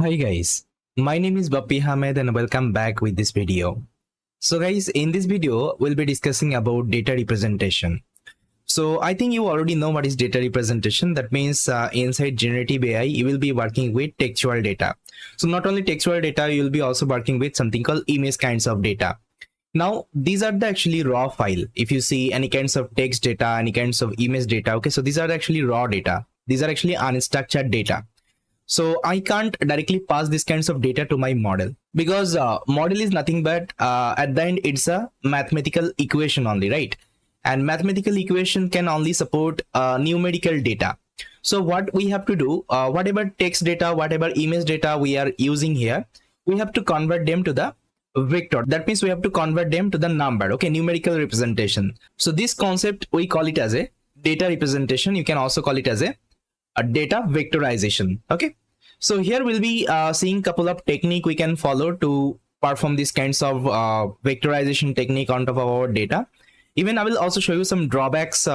Hi guys, my name is Bapi Hamed and welcome back with this video. So guys, in this video, we'll be discussing about data representation. So I think you already know what is data representation. That means inside generative AI, you will be working with textual data. So not only textual data, you will be also working with something called image kinds of data. Now, these are the actually raw file. If you see any kinds of text data, any kinds of image data, okay, so these are actually raw data. These are actually unstructured data. So I can't directly pass these kinds of data to my model because model is nothing but at the end it's a mathematical equation only, right? And mathematical equation can only support numerical data. So what we have to do, whatever text data, whatever image data we are using here, we have to convert them to the vector. That means we have to convert them to the number, okay, numerical representation. So this concept we call it as a data representation. You can also call it as a data vectorization. Okay, so here we'll be seeing couple of technique we can follow to perform these kinds of vectorization technique on top of our data. Even I will also show you some drawbacks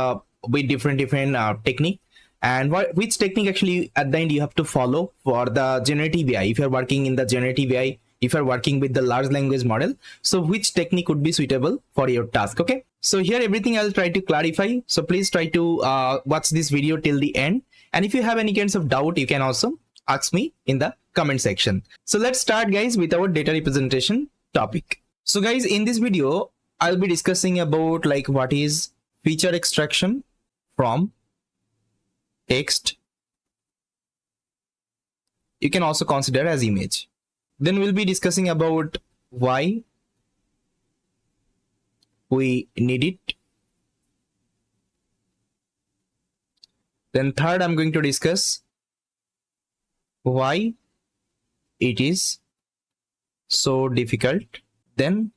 with different technique and which technique actually at the end you have to follow for the generative AI. If you're working in the generative AI, if you're working with the large language model, so which technique would be suitable for your task. Okay, so here everything I'll try to clarify, so please try to watch this video till the end. And if you have any kinds of doubt, you can also ask me in the comment section. So let's start guys with our data representation topic. So guys, in this video, I'll be discussing about like what is feature extraction from text. You can also consider as image. Then we'll be discussing about why we need it. Then third, I'm going to discuss why it is so difficult. Then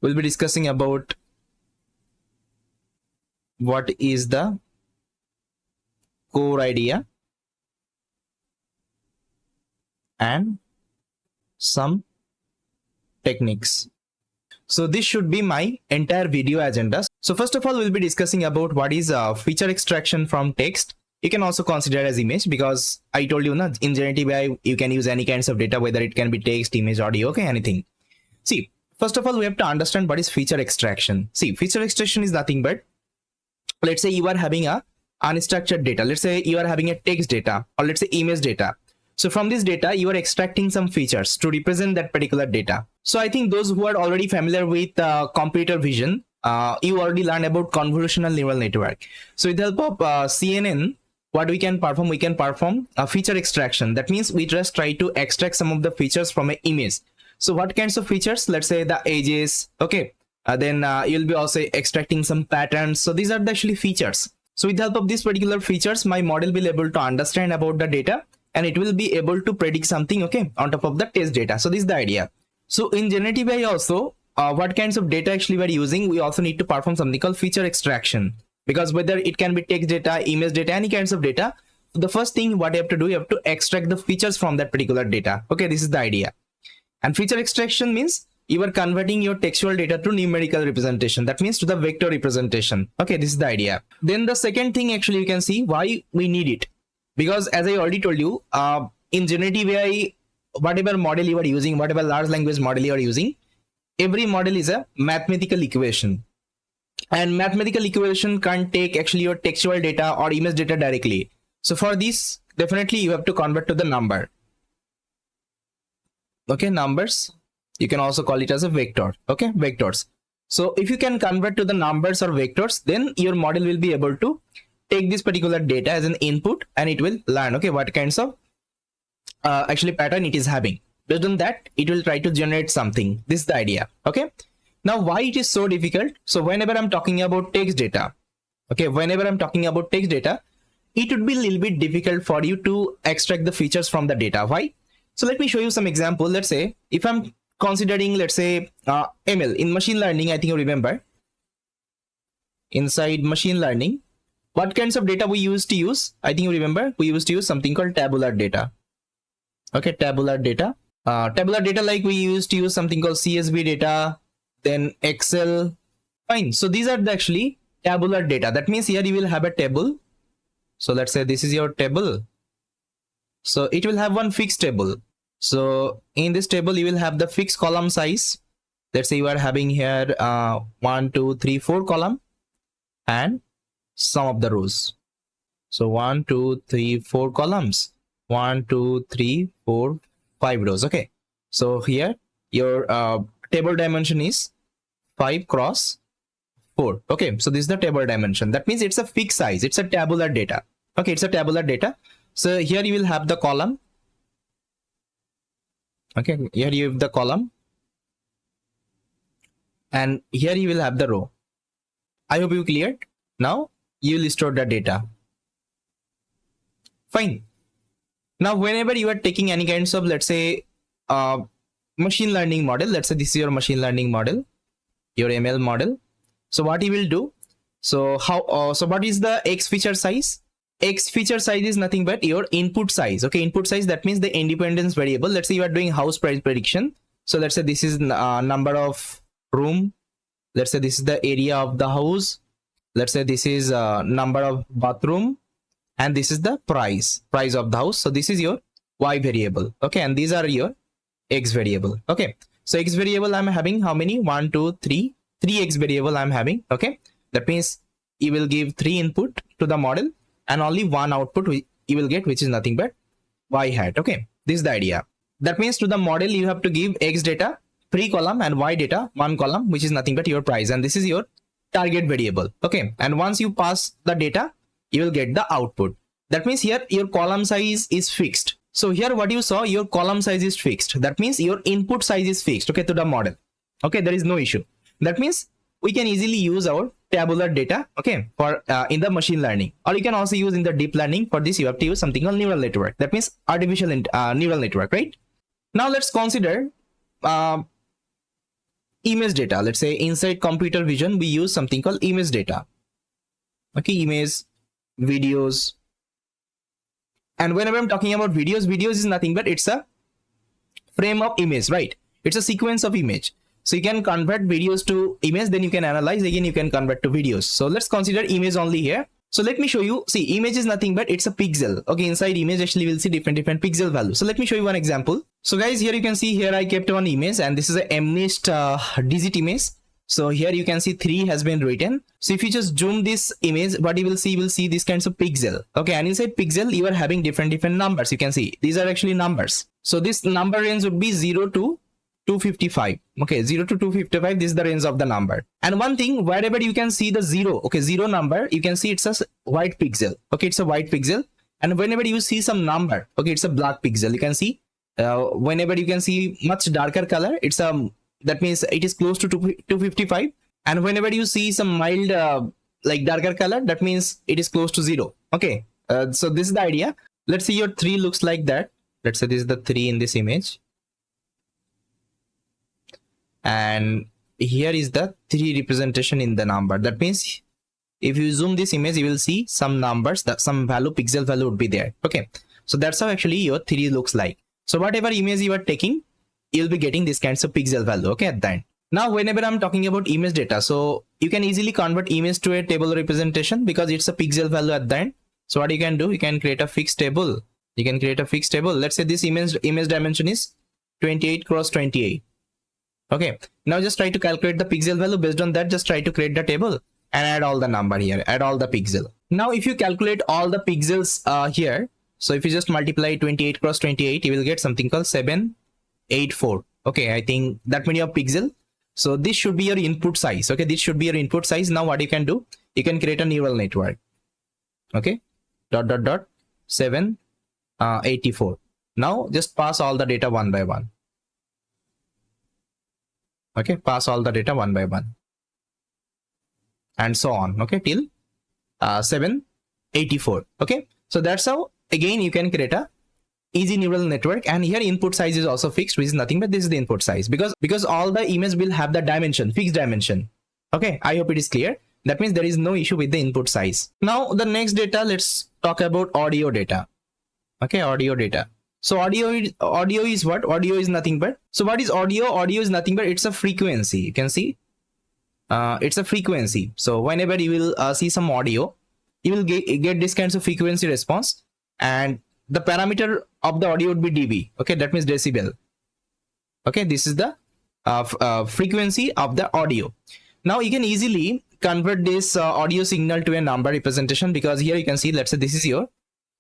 we'll be discussing about what is the core idea and some techniques. So this should be my entire video agenda. So first of all, we'll be discussing about what is feature extraction from text. You can also consider as image because I told you in generative AI, you can use any kinds of data, whether it can be text, image, audio, okay, anything. See, first of all, we have to understand what is feature extraction. See, feature extraction is nothing but, let's say you are having a unstructured data. Let's say you are having a text data or let's say image data. So from this data, you are extracting some features to represent that particular data. So I think those who are already familiar with computer vision, you already learned about convolutional neural network. So with the help of CNN, what we can perform a feature extraction. That means we just try to extract some of the features from an image. So what kinds of features? Let's say the edges, okay. Then you'll be also extracting some patterns. So these are the actually features. So with the help of these particular features, my model will be able to understand about the data and it will be able to predict something, okay, on top of the test data. So this is the idea. So in generative AI also, what kinds of data actually we're using, we also need to perform something called feature extraction, because whether it can be text data, image data, any kinds of data, the first thing what you have to do, you have to extract the features from that particular data. Okay, this is the idea. And feature extraction means you are converting your textual data to numerical representation. That means to the vector representation. Okay, this is the idea. Then the second thing actually you can see why we need it. Because as I already told you, in generative AI, whatever model you are using, whatever large language model you are using, every model is a mathematical equation. And mathematical equation can't take actually your textual data or image data directly. So for this, definitely you have to convert to the number. Okay, numbers. You can also call it as a vector. Okay, vectors. So if you can convert to the numbers or vectors, then your model will be able to take this particular data as an input and it will learn, okay, what kinds of actually pattern it is having. Based on that, it will try to generate something. This is the idea. Okay, now why it is so difficult? So whenever I'm talking about text data, okay, whenever I'm talking about text data, it would be a little bit difficult for you to extract the features from the data. Why? So let me show you some example. Let's say if I'm considering, let's say ML in machine learning, I think you remember inside machine learning, what kinds of data we used to use? I think you remember we used to use something called tabular data. Okay, tabular data. Tabular data, like we used to use something called CSV data, then Excel. Fine. So these are the actually tabular data. That means here you will have a table. So let's say this is your table. So it will have one fixed table. So in this table, you will have the fixed column size. Let's say you are having here 1, 2, 3, 4 column and sum of the rows. So 1, 2, 3, 4 columns, 1, 2, 3, 4, 5 rows. Okay. So here your table dimension is 5 cross 4. Okay. So this is the table dimension. That means it's a fixed size. It's a tabular data. Okay. It's a tabular data. So here you will have the column. Okay. Here you have the column. And here you will have the row. I hope you cleared. Now you will store the data. Fine. Now whenever you are taking any kinds of, let's say, machine learning model, let's say this is your machine learning model, your ML model. So what you will do, so what is the X feature size? X feature size is nothing but your input size. Okay, input size, that means the independence variable. Let's say you are doing house price prediction. So let's say this is number of room. Let's say this is the area of the house. Let's say this is number of bathroom, and this is the price of the house. So this is your Y variable. Okay, and these are your X variable. Okay, so X variable I'm having how many? 1, 2, 3. 3 X variable I'm having. Okay, that means you will give 3 input to the model and only 1 output you will get, which is nothing but Y hat. Okay, this is the idea. That means to the model you have to give X data 3 column and Y data 1 column, which is nothing but your price, and this is your target variable. Okay, and once you pass the data, you will get the output. That means here your column size is fixed. So here what you saw, your column size is fixed. That means your input size is fixed. Okay, to the model. Okay, there is no issue. That means we can easily use our tabular data. Okay, for in the machine learning, or you can also use in the deep learning. For this, you have to use something called neural network. That means artificial neural network, right? Now let's consider image data. Let's say inside computer vision, we use something called image data. Okay, image, videos. And whenever I'm talking about videos is nothing but it's a frame of image, right? It's a sequence of image. So you can convert videos to image, then you can analyze, again you can convert to videos. So let's consider image only here. So let me show you. See, image is nothing but it's a pixel. Okay, inside image actually we'll see different pixel values. So let me show you one example. So guys, here you can see here I kept one image, and this is a MNIST digit image. So here you can see 3 has been written. So if you just zoom this image, what you will see these kinds of pixel. Okay, and inside pixel you are having different numbers. You can see these are actually numbers. So this number range would be 0 to 255. Okay, 0 to 255, this is the range of the number. And one thing, wherever you can see the 0, okay, 0 number, you can see it's a white pixel. Okay, it's a white pixel. And whenever you see some number, okay, it's a black pixel. You can see whenever you can see much darker color, it's a that means it is close to 255. And whenever you see some mild like darker color, that means it is close to 0. Okay, so this is the idea. Let's see your 3 looks like that. Let's say this is the 3 in this image, and here is the 3 representation in the number. That means if you zoom this image, you will see some numbers, that some value, pixel value would be there. Okay, so that's how actually your 3 looks like. So whatever image you are taking, you'll be getting this kinds of pixel value. Okay, at the end. Now whenever I'm talking about image data, so you can easily convert image to a table representation because it's a pixel value at the end. So what you can do, you can create a fixed table. You can create a fixed table. Let's say this image dimension is 28 cross 28. Okay, now just try to calculate the pixel value. Based on that, just try to create the table and add all the number here, add all the pixel. Now if you calculate all the pixels here, so if you just multiply 28 cross 28, you will get something called 784. Okay, I think that many of pixel. So this should be your input size. Okay, this should be your input size. Now what you can do, you can create a neural network. Okay, dot 784. Now just pass all the data one by one. Okay, pass all the data one by one, and so on. Okay, till 784. Okay, so that's how again you can create a easy neural network. And here input size is also fixed, which is nothing but this is the input size, because all the image will have the dimension, fixed dimension. Okay, I hope it is clear. That means there is no issue with the input size. Now the next data, let's talk about audio data. Okay, audio data. So audio is what? Audio is nothing but, so what is audio? Audio is nothing but it's a frequency. You can see it's a frequency. So whenever you will see some audio, you will get this kinds of frequency response, and the parameter of the audio would be dB. Okay, that means decibel. Okay, this is the frequency of the audio. Now you can easily convert this audio signal to a number representation, because here you can see, let's say this is your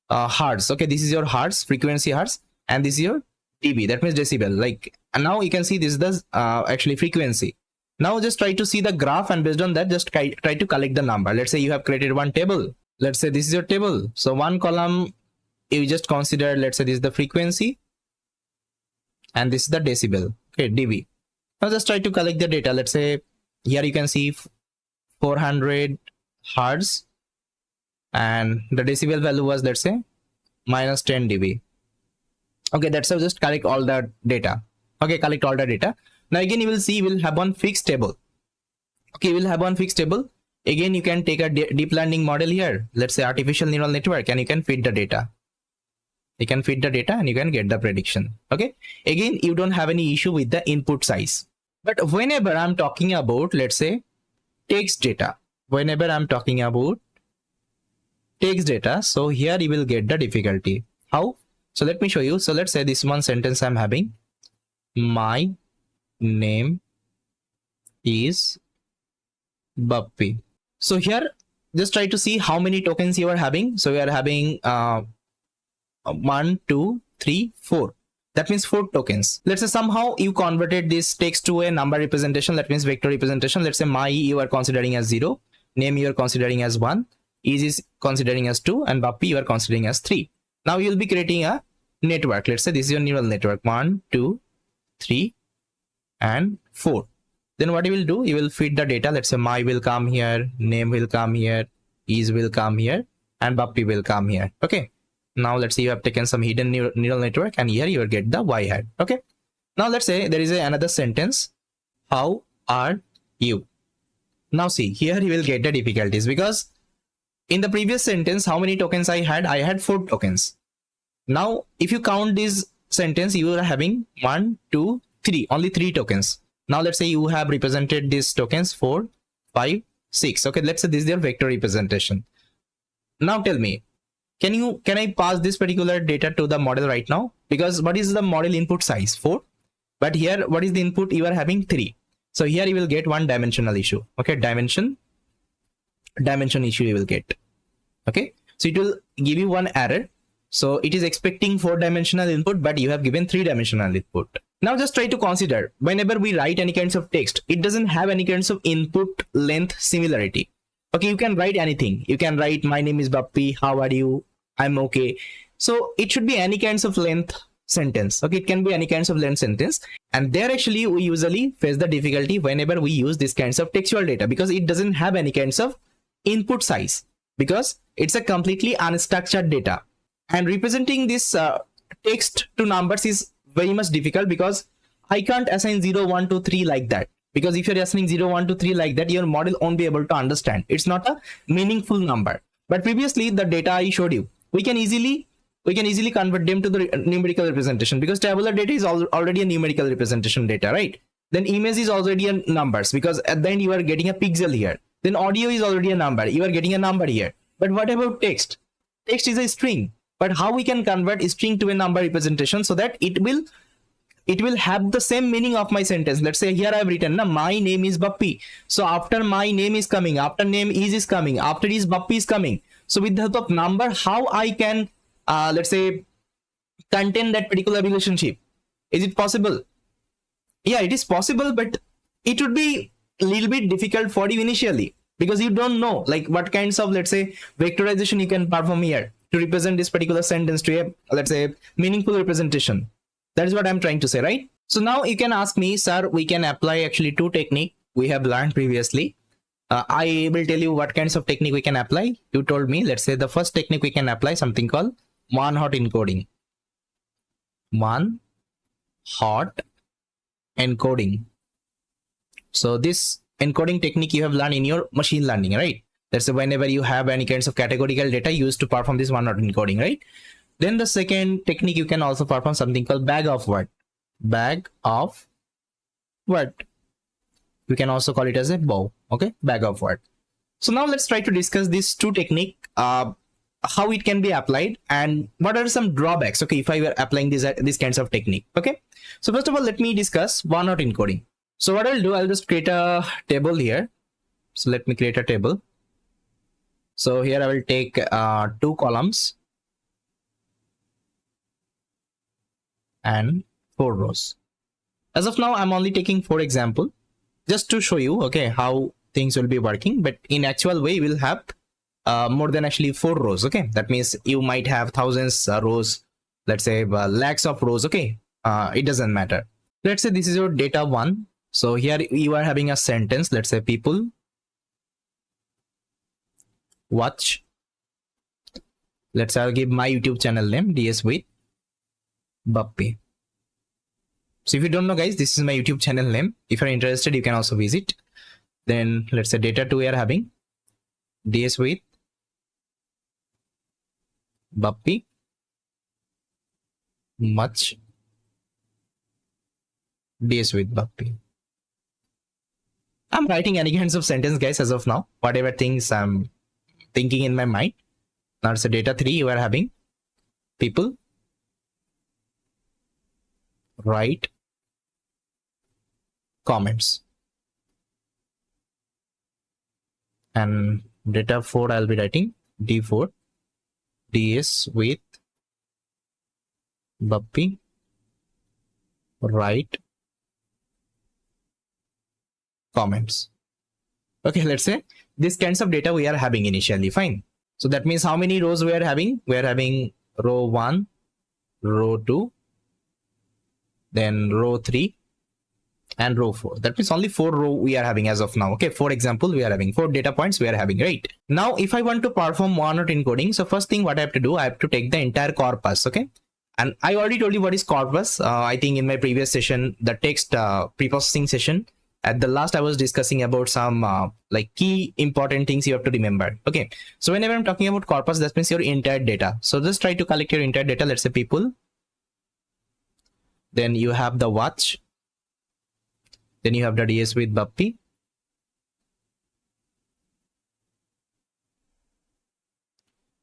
hertz. Okay, this is your hertz, frequency hertz, and this is your dB, that means decibel. Like, and now you can see this is the actually frequency. Now just try to see the graph, and based on that just try to collect the number. Let's say you have created one table. Let's say this is your table. So one column you just consider, let's say this is the frequency and this is the decibel. Okay, dB. Now just try to collect the data. Let's say here you can see 400 hertz and the decibel value was, let's say, minus 10 dB. Okay, that's how just collect all the data. Okay, collect all the data. Now again you will see we'll have one fixed table. Okay, we'll have one fixed table. Again you can take a deep learning model here, let's say artificial neural network, and you can feed the data. You can feed the data and you can get the prediction. Okay, again you don't have any issue with the input size. But whenever I'm talking about, let's say, text data, whenever I'm talking about text data, so here you will get the difficulty. How? So let me show you. So let's say this one sentence I'm having, my name is Bappy. So here just try to see how many tokens you are having. So we are having 1, 2, 3, 4. That means 4 tokens. Let's say somehow you converted this text to a number representation, that means vector representation. Let's say my you are considering as 0, name you are considering as 1, is considering as 2, and Bappy you are considering as 3. Now you will be creating a network. Let's say this is your neural network, 1, 2, 3, and 4. Then what you will do, you will feed the data. Let's say my will come here, name will come here, is will come here, and Bappy will come here. Okay. Now let's say you have taken some hidden neural network, and here you will get the y hat. Okay. Now let's say there is another sentence, how are you? Now see, here you will get the difficulties, because in the previous sentence, how many tokens I had? I had 4 tokens. Now if you count this sentence, you are having 1, 2, 3, only 3 tokens. Now let's say you have represented these tokens 4, 5, 6. Okay, let's say this is your vector representation. Now tell me, can I pass this particular data to the model right now? Because what is the model input size? 4. But here what is the input? You are having 3. So here you will get one dimensional issue. Okay, dimension issue you will get. Okay, so it will give you one error. So it is expecting 4-dimensional input, but you have given 3-dimensional input. Now just try to consider, whenever we write any kinds of text, it doesn't have any kinds of input length similarity. Okay, you can write anything. You can write, my name is Bappy, how are you? I'm okay. So it should be any kinds of length sentence. Okay, it can be any kinds of length sentence. And there actually we usually face the difficulty whenever we use these kinds of textual data, because it doesn't have any kinds of input size, because it's a completely unstructured data. And representing this text to numbers is very much difficult, because I can't assign 0, 1, 2, 3 like that. Because if you're assigning 0, 1, 2, 3 like that, your model won't be able to understand. It's not a meaningful number. But previously, the data I showed you, we can easily convert them to the numerical representation, because tabular data is already a numerical representation data, right? Then image is already a numbers, because at the end you are getting a pixel here. Then audio is already a number. You are getting a number here. But what about text? Text is a string. But how we can convert a string to a number representation so that it will have the same meaning of my sentence? Let's say here I have written, my name is Bappy. So after my name is coming, after name is coming, after is Bappy is coming. So with the help of number, how I can, let's say, contain that particular relationship? Is it possible? Yeah, it is possible, but it would be a little bit difficult for you initially, because you don't know like what kinds of, let's say, vectorization you can perform here to represent this particular sentence to a, let's say, meaningful representation. That is what I'm trying to say, right? So now you can ask me, sir, we can apply actually 2 techniques we have learned previously. I will tell you what kinds of technique we can apply. You told me, let's say the first technique we can apply something called one-hot encoding. One-hot encoding. So this encoding technique you have learned in your machine learning, right? That's whenever you have any kinds of categorical data used to perform this one-hot encoding, right? Then the second technique, you can also perform something called bag of word. Bag of word. You can also call it as a bow. Okay, bag of word. So now let's try to discuss these 2 techniques how it can be applied and what are some drawbacks, okay, if I were applying these kinds of technique. Okay, so first of all, let me discuss one-hot encoding. So what I'll do, I'll just create a table here. So let me create a table. So here I will take 2 columns and 4 rows. As of now, I'm only taking 4 example just to show you, okay, how things will be working. But in actual way, we'll have more than actually 4 rows. Okay, that means you might have thousands rows, let's say lakhs of rows. Okay, it doesn't matter. Let's say this is your data 1. So here you are having a sentence. Let's say people watch. Let's say I'll give my YouTube channel name DS with Bappy. So if you don't know, guys, this is my YouTube channel name. If you're interested, you can also visit. Then let's say data 2 we are having DS with Bappy much DS with Bappy. I'm writing any kinds of sentence, guys, as of now, whatever things I'm thinking in my mind. Now it's a data 3 you are having people write comments, and data 4 I'll be writing D4 DS with Bappy write comments. Okay, let's say these kinds of data we are having initially. Fine. So that means how many rows we are having? We are having row 1, row 2, then row 3 and row 4. That means only 4 row we are having as of now. Okay, 4 example we are having, 4 data points we are having, right? Now if I want to perform one-hot encoding, so first thing what I have to do, I have to take the entire corpus. Okay, and I already told you what is corpus. I think in my previous session, the text preprocessing session, at the last I was discussing about some like key important things you have to remember. Okay, so whenever I'm talking about corpus, that means your entire data. So just try to collect your entire data. Let's say people, then you have the watch, then you have the DS with Bappy,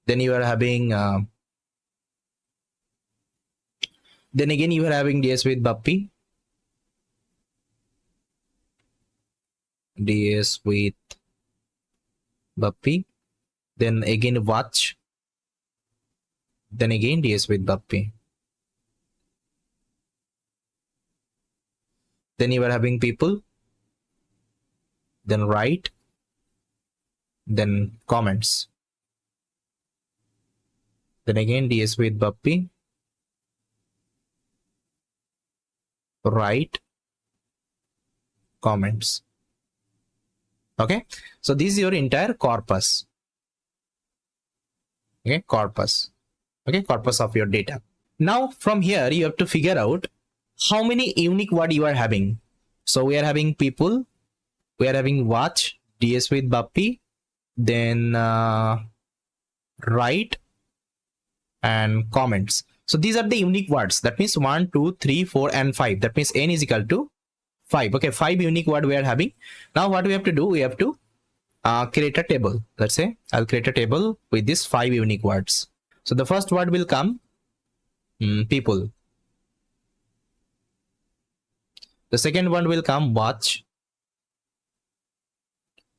then you are having then again you are having DS with Bappy, DS with Bappy, then again watch, then again DS with Bappy, then you are having people, then write, then comments, then again DS with Bappy, write, comments. Okay, so this is your entire corpus. Okay, corpus. Okay, corpus of your data. Now from here you have to figure out how many unique word you are having. So we are having people, we are having watch, DS with Bappy, then write and comments. So these are the unique words. That means 1, 2, 3, 4 and 5. That means n is equal to 5. Okay, 5 unique word we are having. Now what we have to do, we have to create a table. Let's say I'll create a table with these 5 unique words. So the first word will come people. The second one will come watch.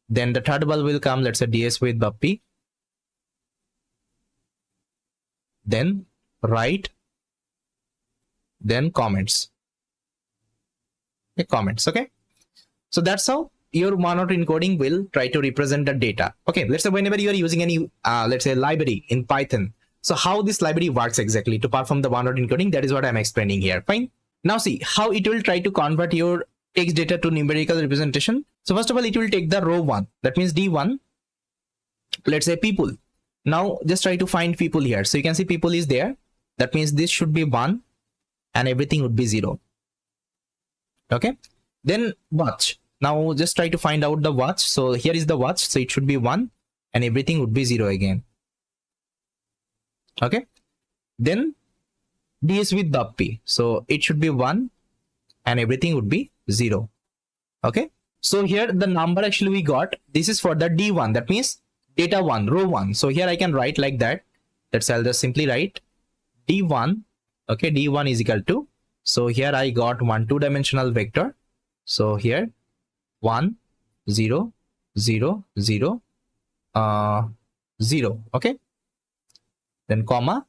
Then the third one will come, let's say DS with Bappy. Then write. Then comments. Okay, comments. Okay, so that's how your one-hot encoding will try to represent the data. Okay, let's say whenever you are using any let's say library in Python, so how this library works exactly to perform the one-hot encoding, that is what I'm explaining here. Fine. Now see how it will try to convert your text data to numerical representation. So first of all, it will take the row 1, that means D1, let's say people. Now just try to find people here. So you can see people is there. That means this should be 1 and everything would be 0. Okay, then watch. Now just try to find out the watch. So here is the watch, so it should be 1 and everything would be 0 again. Okay, then DS with Bappy, so it should be 1 and everything would be 0. Okay, so here the number actually we got, this is for the D1, that means data 1, row 1. So here I can write like that, let's say I'll just simply write d1. Okay, d1 is equal to, so here I got one two-dimensional vector. So here 1 0 0 0 0. Okay, then comma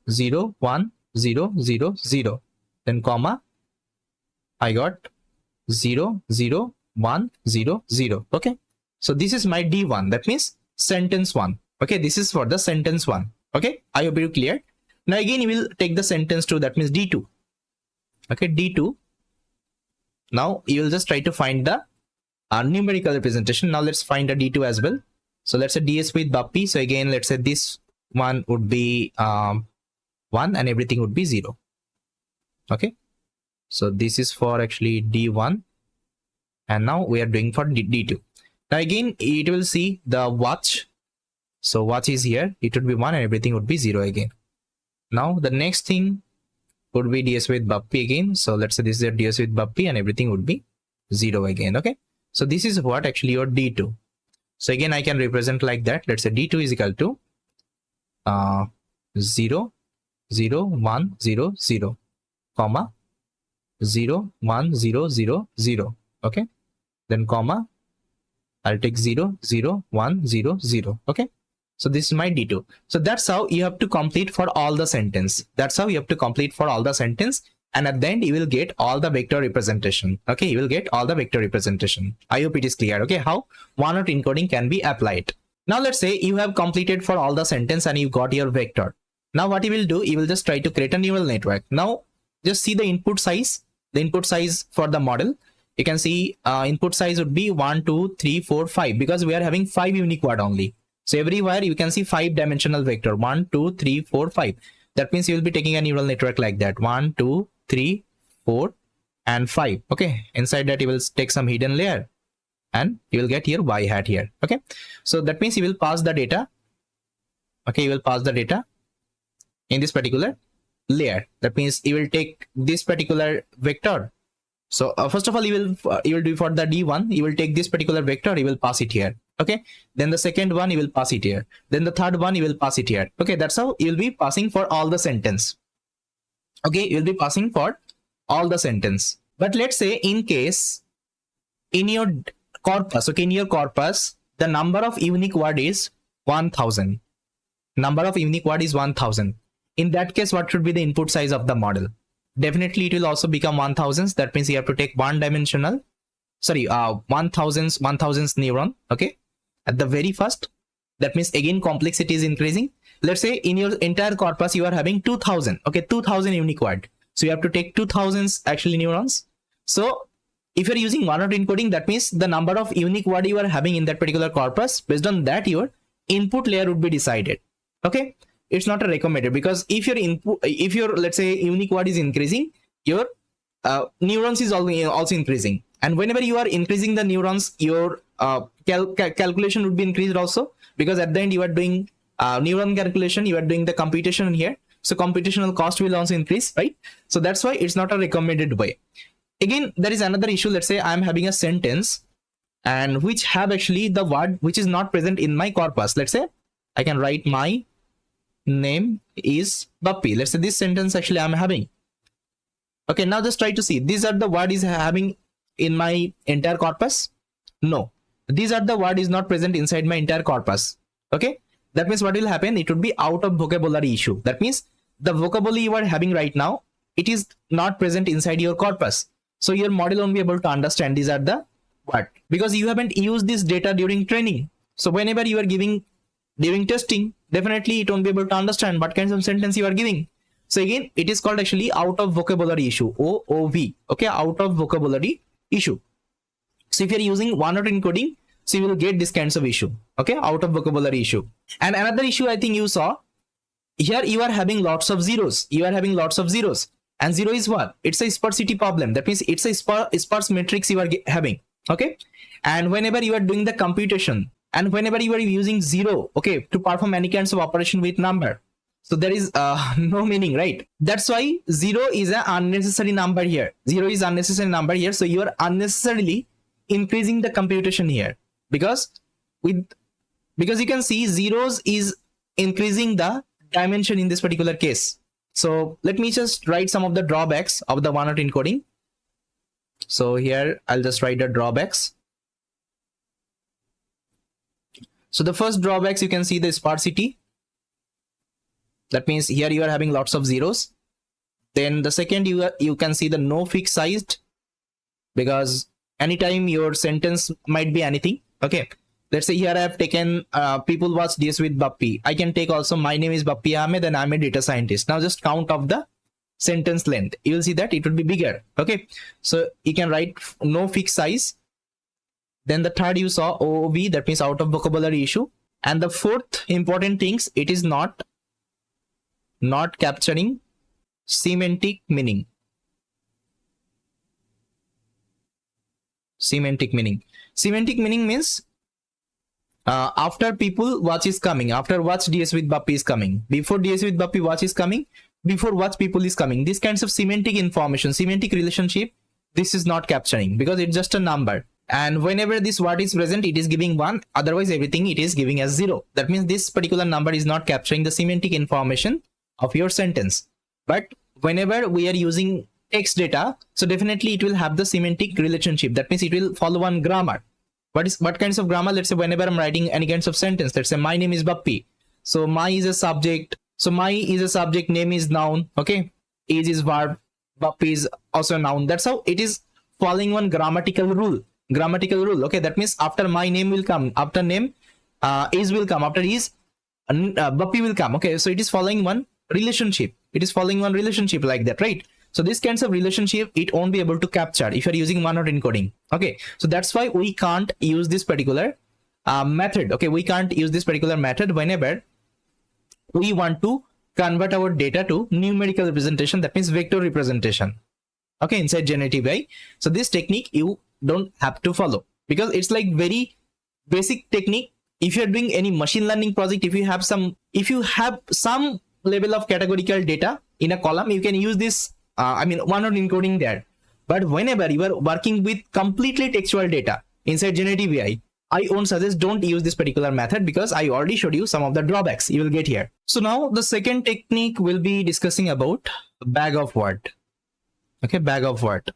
0 1 0 0 0, then comma I got 0 0 1 0 0. Okay, so this is my d1, that means sentence 1. Okay, this is for the sentence 1. Okay, I hope you clear. Now again you will take the sentence 2, that means d2. Okay, d2. Now you will just try to find the numerical representation. Now let's find the d2 as well. So let's say ds with buppy. So again, let's say this one would be 1 and everything would be 0. Okay, so this is for actually d1, and now we are doing for d2. Now again it will see the watch. So watch is here, it would be 1 and everything would be 0 again. Now the next thing would be ds with buppy again. So let's say this is a ds with buppy and everything would be 0 again. Okay, so this is what actually your d2. So again I can represent like that. Let's say d2 is equal to 0 0 1 0 0, comma 0 1 0 0 0. Okay, then comma I'll take 0 0 1 0 0. Okay, so this is my d2. So that's how you have to complete for all the sentence. That's how you have to complete for all the sentence, and at the end you will get all the vector representation. Okay, you will get all the vector representation. I hope it is clear. Okay, how one-hot encoding can be applied. Now let's say you have completed for all the sentence and you got your vector. Now what you will do, you will just try to create a neural network. Now just see the input size. The input size for the model, you can see input size would be 1 2 3 4 5, because we are having 5 unique word only. So everywhere you can see 5-dimensional vector 1 2 3 4 5. That means you will be taking a neural network like that, 1 2 3 4 and 5. Okay, inside that you will take some hidden layer and you will get your y hat here. Okay, so that means you will pass the data. Okay, you will pass the data in this particular layer. That means you will take this particular vector. So first of all you will do for the d1, you will take this particular vector, you will pass it here. Okay, then the second one you will pass it here, then the third one you will pass it here. Okay, that's how you will be passing for all the sentence. Okay, you will be passing for all the sentence. But let's say in case in your corpus, okay, in your corpus the number of unique word is 1000. Number of unique word is 1000. In that case, what should be the input size of the model? Definitely it will also become 1000s. That means you have to take 1-dimensional, sorry, 1000s neuron. Okay, at the very first. That means again complexity is increasing. Let's say in your entire corpus you are having 2000. Okay, 2000 unique word. So you have to take 2000 actually neurons. So if you're using one-hot encoding, that means the number of unique word you are having in that particular corpus, based on that your input layer would be decided. Okay, it's not a recommended, because if your input, if your let's say unique word is increasing, your neurons is also increasing, and whenever you are increasing the neurons, your calculation would be increased also, because at the end you are doing neuron calculation, you are doing the computation here, so computational cost will also increase, right? So that's why it's not a recommended way. Again, there is another issue. Let's say I'm having a sentence and which have actually the word which is not present in my corpus. Let's say I can write my name is Puppy. Let's say this sentence actually I'm having. Okay, now just try to see, these are the word is having in my entire corpus. No, these are the word is not present inside my entire corpus. Okay, that means what will happen, it would be out of vocabulary issue. That means the vocabulary you are having right now, it is not present inside your corpus, so your model won't be able to understand these are the word, because you haven't used this data during training. So whenever you are giving during testing, definitely it won't be able to understand what kinds of sentence you are giving. So again, it is called actually out of vocabulary issue, OOV. Okay, out of vocabulary issue. So if you are using one-hot encoding, so you will get this kinds of issue. Okay, out of vocabulary issue. And another issue I think you saw here, you are having lots of zeros. You are having lots of zeros, and zero is what? It's a sparsity problem. That means it's a sparse matrix you are having. Okay, and whenever you are doing the computation, and whenever you are using zero, okay, to perform any kinds of operation with number, so there is no meaning, right? That's why zero is an unnecessary number here. Zero is unnecessary number here. So you are unnecessarily increasing the computation here, because with, because you can see zeros is increasing the dimension in this particular case. So let me just write some of the drawbacks of the one-hot encoding. So here I'll just write the drawbacks. So the first drawbacks, you can see the sparsity. That means here you are having lots of zeros. Then the second, you can see the no fixed sized, because anytime your sentence might be anything. Okay, let's say here I have taken people watch DS with Bappi. I can take also my name is Bappi Ahmed and I'm a data scientist. Now just count of the sentence length. You will see that it would be bigger. Okay, so you can write no fixed size. Then the third, you saw OOV, that means out of vocabulary issue. And the fourth important things, it is not capturing semantic meaning. Semantic meaning means after people watch is coming, after watch DS with Bappi is coming, before DS with Bappi watch is coming, before watch people is coming. These kinds of semantic information, semantic relationship, this is not capturing because it's just a number. And whenever this word is present, it is giving 1, otherwise everything it is giving as 0. That means this particular number is not capturing the semantic information of your sentence. But whenever we are using text data, so definitely it will have the semantic relationship. That means it will follow one grammar. What kinds of grammar? Let's say whenever I'm writing any kinds of sentence, let's say my name is Bappi. So my is a subject. So my is a subject, name is noun. Okay, is verb, Bappi is also a noun. That's how it is following one grammatical rule. Okay, that means after my name will come, after name is will come, after is Bappi will come. Okay, so it is following one relationship. It is following one relationship like that, right? So this kinds of relationship, it won't be able to capture if you're using one-hot encoding. Okay, so that's why we can't use this particular method. Okay, we can't use this particular method whenever we want to convert our data to numerical representation, that means vector representation. Okay, inside generative AI. So this technique you don't have to follow because it's like very basic technique. If you're doing any machine learning project, if you have some level of categorical data in a column, you can use this one-hot encoding there. But whenever you are working with completely textual data inside generative AI, I won't suggest, don't use this particular method because I already showed you some of the drawbacks you will get here. So now the second technique we'll be discussing about bag of word. Okay, bag of word.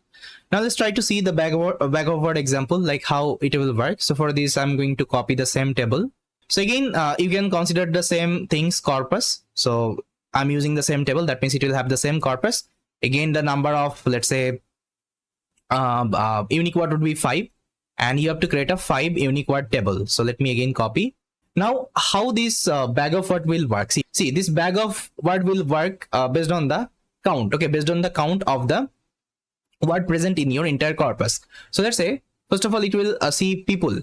Now let's try to see the bag of word example, like how it will work. So for this, I'm going to copy the same table. So again, you can consider the same things, corpus. So I'm using the same table. That means it will have the same corpus. Again, the number of, let's say, unique word would be 5. And you have to create a 5 unique word table. So let me again copy. Now, how this bag of word will work? See, this bag of word will work based on the count. Okay, based on the count of the word present in your entire corpus. So let's say, first of all, it will see people.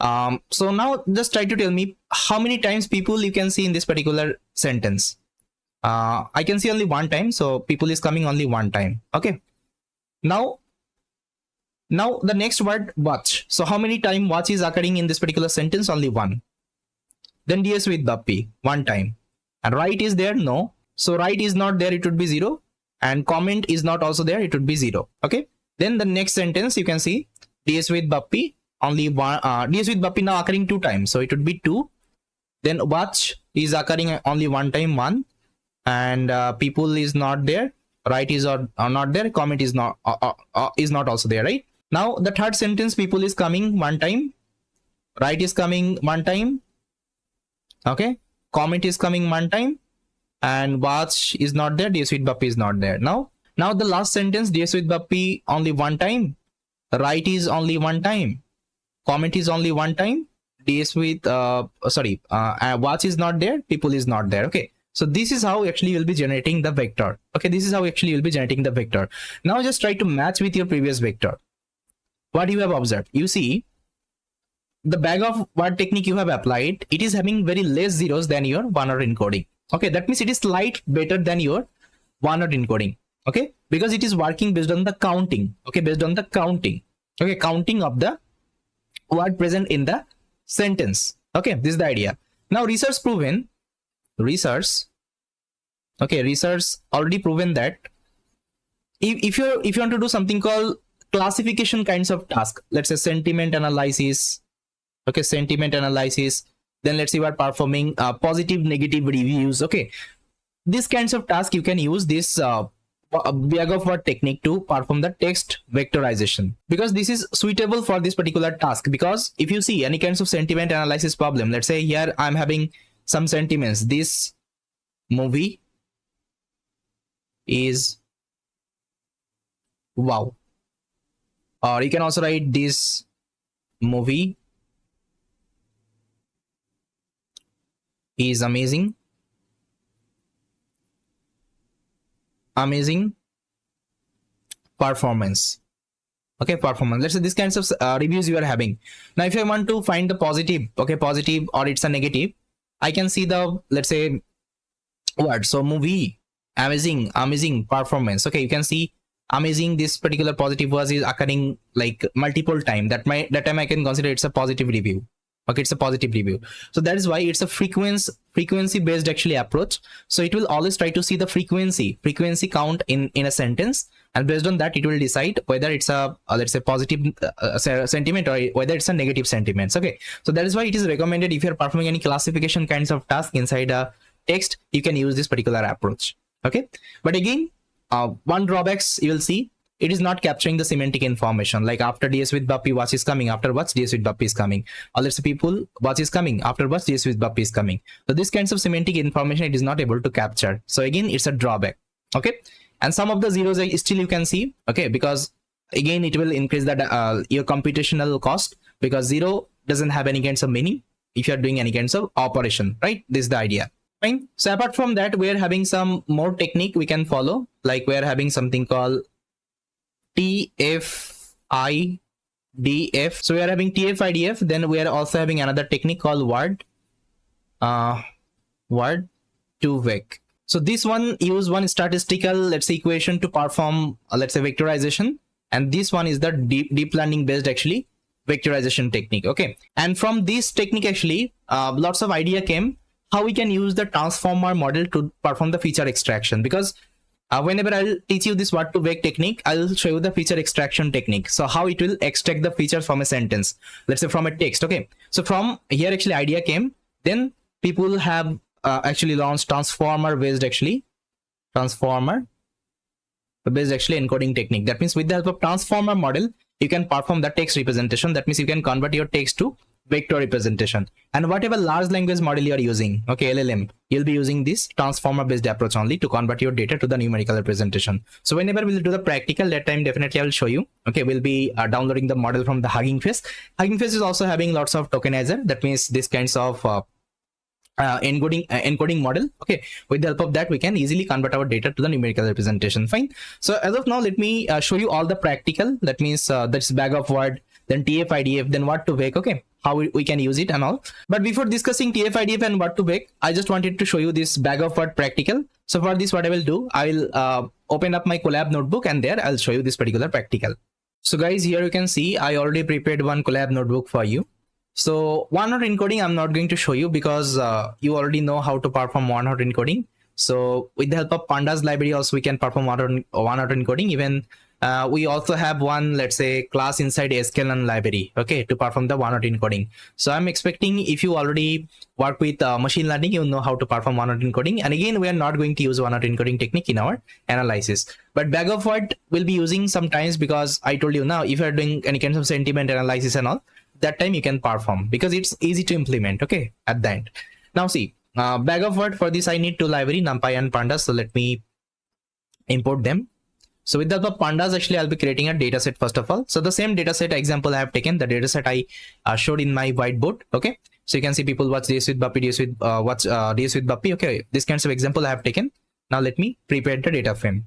So now just try to tell me how many times people you can see in this particular sentence. I can see only one time. So people is coming only one time. Okay. Now the next word, watch. So how many time watch is occurring in this particular sentence? Only one. Then DS with Bappi, one time. And write is there? No. So write is not there, it would be 0. And comment is not also there, it would be 0. Okay. Then the next sentence you can see DS with Bappi, only one. DS with Bappi now occurring 2 times. So it would be 2. Then watch is occurring only one time, 1. And people is not there. Write is not there. Comment is not also there, right? Now the third sentence, people is coming one time. Write is coming one time. Okay. Comment is coming one time. And watch is not there. DS with Bappi is not there. Now the last sentence, DS with Bappi only one time. Write is only one time. Comment is only one time. DS with watch is not there. People is not there. Okay. So this is how actually you'll be generating the vector. Okay. This is how actually you'll be generating the vector. Now just try to match with your previous vector. What you have observed, you see the bag of word technique you have applied, it is having very less zeros than your one-hot encoding. Okay, that means it is slight better than your one-hot encoding. Okay, because it is working based on the counting. Okay, based on the counting. Okay, counting of the word present in the sentence. Okay, this is the idea. Now research proven, research already proven that if you want to do something called classification kinds of task, let's say sentiment analysis, okay, sentiment analysis. Then let's say we are performing positive negative reviews. Okay, these kinds of tasks you can use this bag of word technique to perform the text vectorization, because this is suitable for this particular task. Because if you see any kinds of sentiment analysis problem, let's say here I'm having some sentiments, this movie is wow, or you can also write this movie is amazing, amazing performance. Okay, performance. Let's say these kinds of reviews you are having. Now if I want to find the positive, okay, positive or it's a negative, I can see the, let's say, word. So movie amazing, amazing performance. Okay, you can see amazing, this particular positive was is occurring like multiple time. That time I can consider it's a positive review. Okay, it's a positive review. So that is why it's a frequency based actually approach. So it will always try to see the frequency count in a sentence, and based on that it will decide whether it's a let's say positive sentiment or whether it's a negative sentiments. Okay, so that is why it is recommended if you're performing any classification kinds of task inside a text, you can use this particular approach. Okay, but again, one drawbacks you will see, it is not capturing the semantic information, like after DS with Bappy, what is coming, after what DS with Bappy is coming, or let's say people, what is coming, after what DS with Bappy is coming. So this kinds of semantic information it is not able to capture. So again, it's a drawback. Okay, and some of the zeros still you can see. Okay, because again it will increase that your computational cost, because zero doesn't have any kinds of meaning if you're doing any kinds of operation, right? This is the idea. Fine. So apart from that, we are having some more technique we can follow, like we are having something called TF-IDF. So we are having TF-IDF. Then we are also having another technique called word to vec. So this one use one statistical, let's say, equation to perform let's say vectorization, and this one is the deep learning based actually vectorization technique. Okay, and from this technique actually lots of idea came how we can use the transformer model to perform the feature extraction, because whenever I'll teach you this word to vec technique, I'll show you the feature extraction technique. So how it will extract the features from a sentence, let's say from a text. Okay, so from here actually idea came, then people have actually launched transformer based encoding technique. That means with the help of transformer model you can perform the text representation. That means you can convert your text to vector representation, and whatever large language model you are using, okay, LLM, you'll be using this transformer based approach only to convert your data to the numerical representation. So whenever we'll do the practical, that time definitely I will show you. Okay, we'll be downloading the model from the Hugging Face. Hugging Face is also having lots of tokenizer. That means this kinds of encoding model. Okay, with the help of that we can easily convert our data to the numerical representation. Fine. So as of now, let me show you all the practical. That means that's bag of word, then TF-IDF, then what to vec. Okay, how we can use it and all. But before discussing TF-IDF and what to vec, I just wanted to show you this bag of word practical. So for this, what I will do, I will open up my Colab notebook, and there I'll show you this particular practical. So guys, here you can see I already prepared one Colab notebook for you. So one-hot encoding I'm not going to show you, because you already know how to perform one-hot encoding. So with the help of pandas library also we can perform one-hot encoding. Even we also have one, let's say, class inside sklearn library, okay, to perform the one-hot encoding. So I'm expecting if you already work with machine learning, you know how to perform one-hot encoding. And again, we are not going to use one-hot encoding technique in our analysis, but bag of word will be using sometimes, because I told you now if you are doing any kinds of sentiment analysis and all, that time you can perform, because it's easy to implement. Okay, at the end. Now see, bag of word, for this I need two library, NumPy and pandas. So let me import them. So with the help of pandas, actually I'll be creating a data set first of all. So the same data set example I have taken, the data set I showed in my whiteboard. Okay, so you can see people watch DS with Bappy, DS with watch DS with Bappy. Okay, this kinds of example I have taken. Now let me prepare the data frame.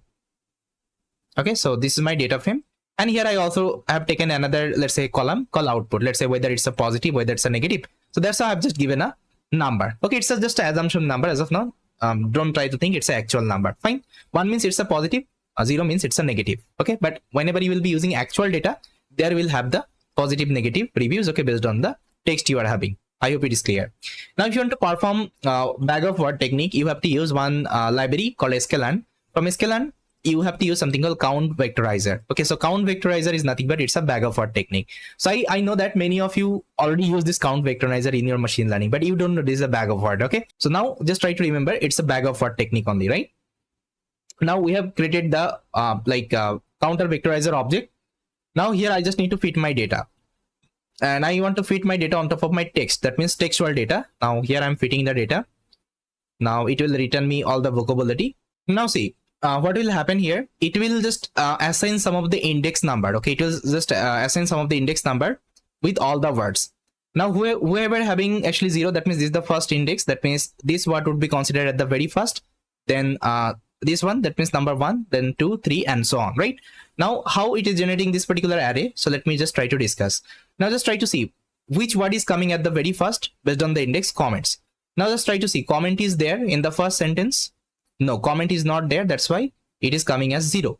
Okay, so this is my data frame, and here I also have taken another, let's say, column called output. Let's say whether it's a positive, whether it's a negative. So that's how I've just given a number. Okay, it's just an assumption number as of now. Don't try to think it's an actual number. Fine. 1 means it's a positive, 0 means it's a negative. Okay, but whenever you will be using actual data, there will have the positive, negative reviews. Okay, based on the text you are having. I hope it is clear. Now, if you want to perform bag of word technique, you have to use one library called sklearn. From sklearn, you have to use something called count vectorizer. Okay, so count vectorizer is nothing but it's a bag of word technique. So I know that many of you already use this count vectorizer in your machine learning, but you don't know this is a bag of word. Okay, so now just try to remember it's a bag of word technique only, right? Now we have created the counter vectorizer object. Now here I just need to fit my data, and I want to fit my data on top of my text. That means textual data. Now here I'm fitting the data. Now it will return me all the vocabulary. Now see, what will happen here? It will just assign some of the index number. Okay, it will just assign some of the index number with all the words. Now whoever having actually 0, that means this is the first index. That means this word would be considered at the very first. Then this one, that means number 1, then 2, 3, and so on, right? Now how it is generating this particular array? So let me just try to discuss. Now just try to see which word is coming at the very first based on the index comments. Now just try to see comment is there in the first sentence. No, comment is not there. That's why it is coming as 0.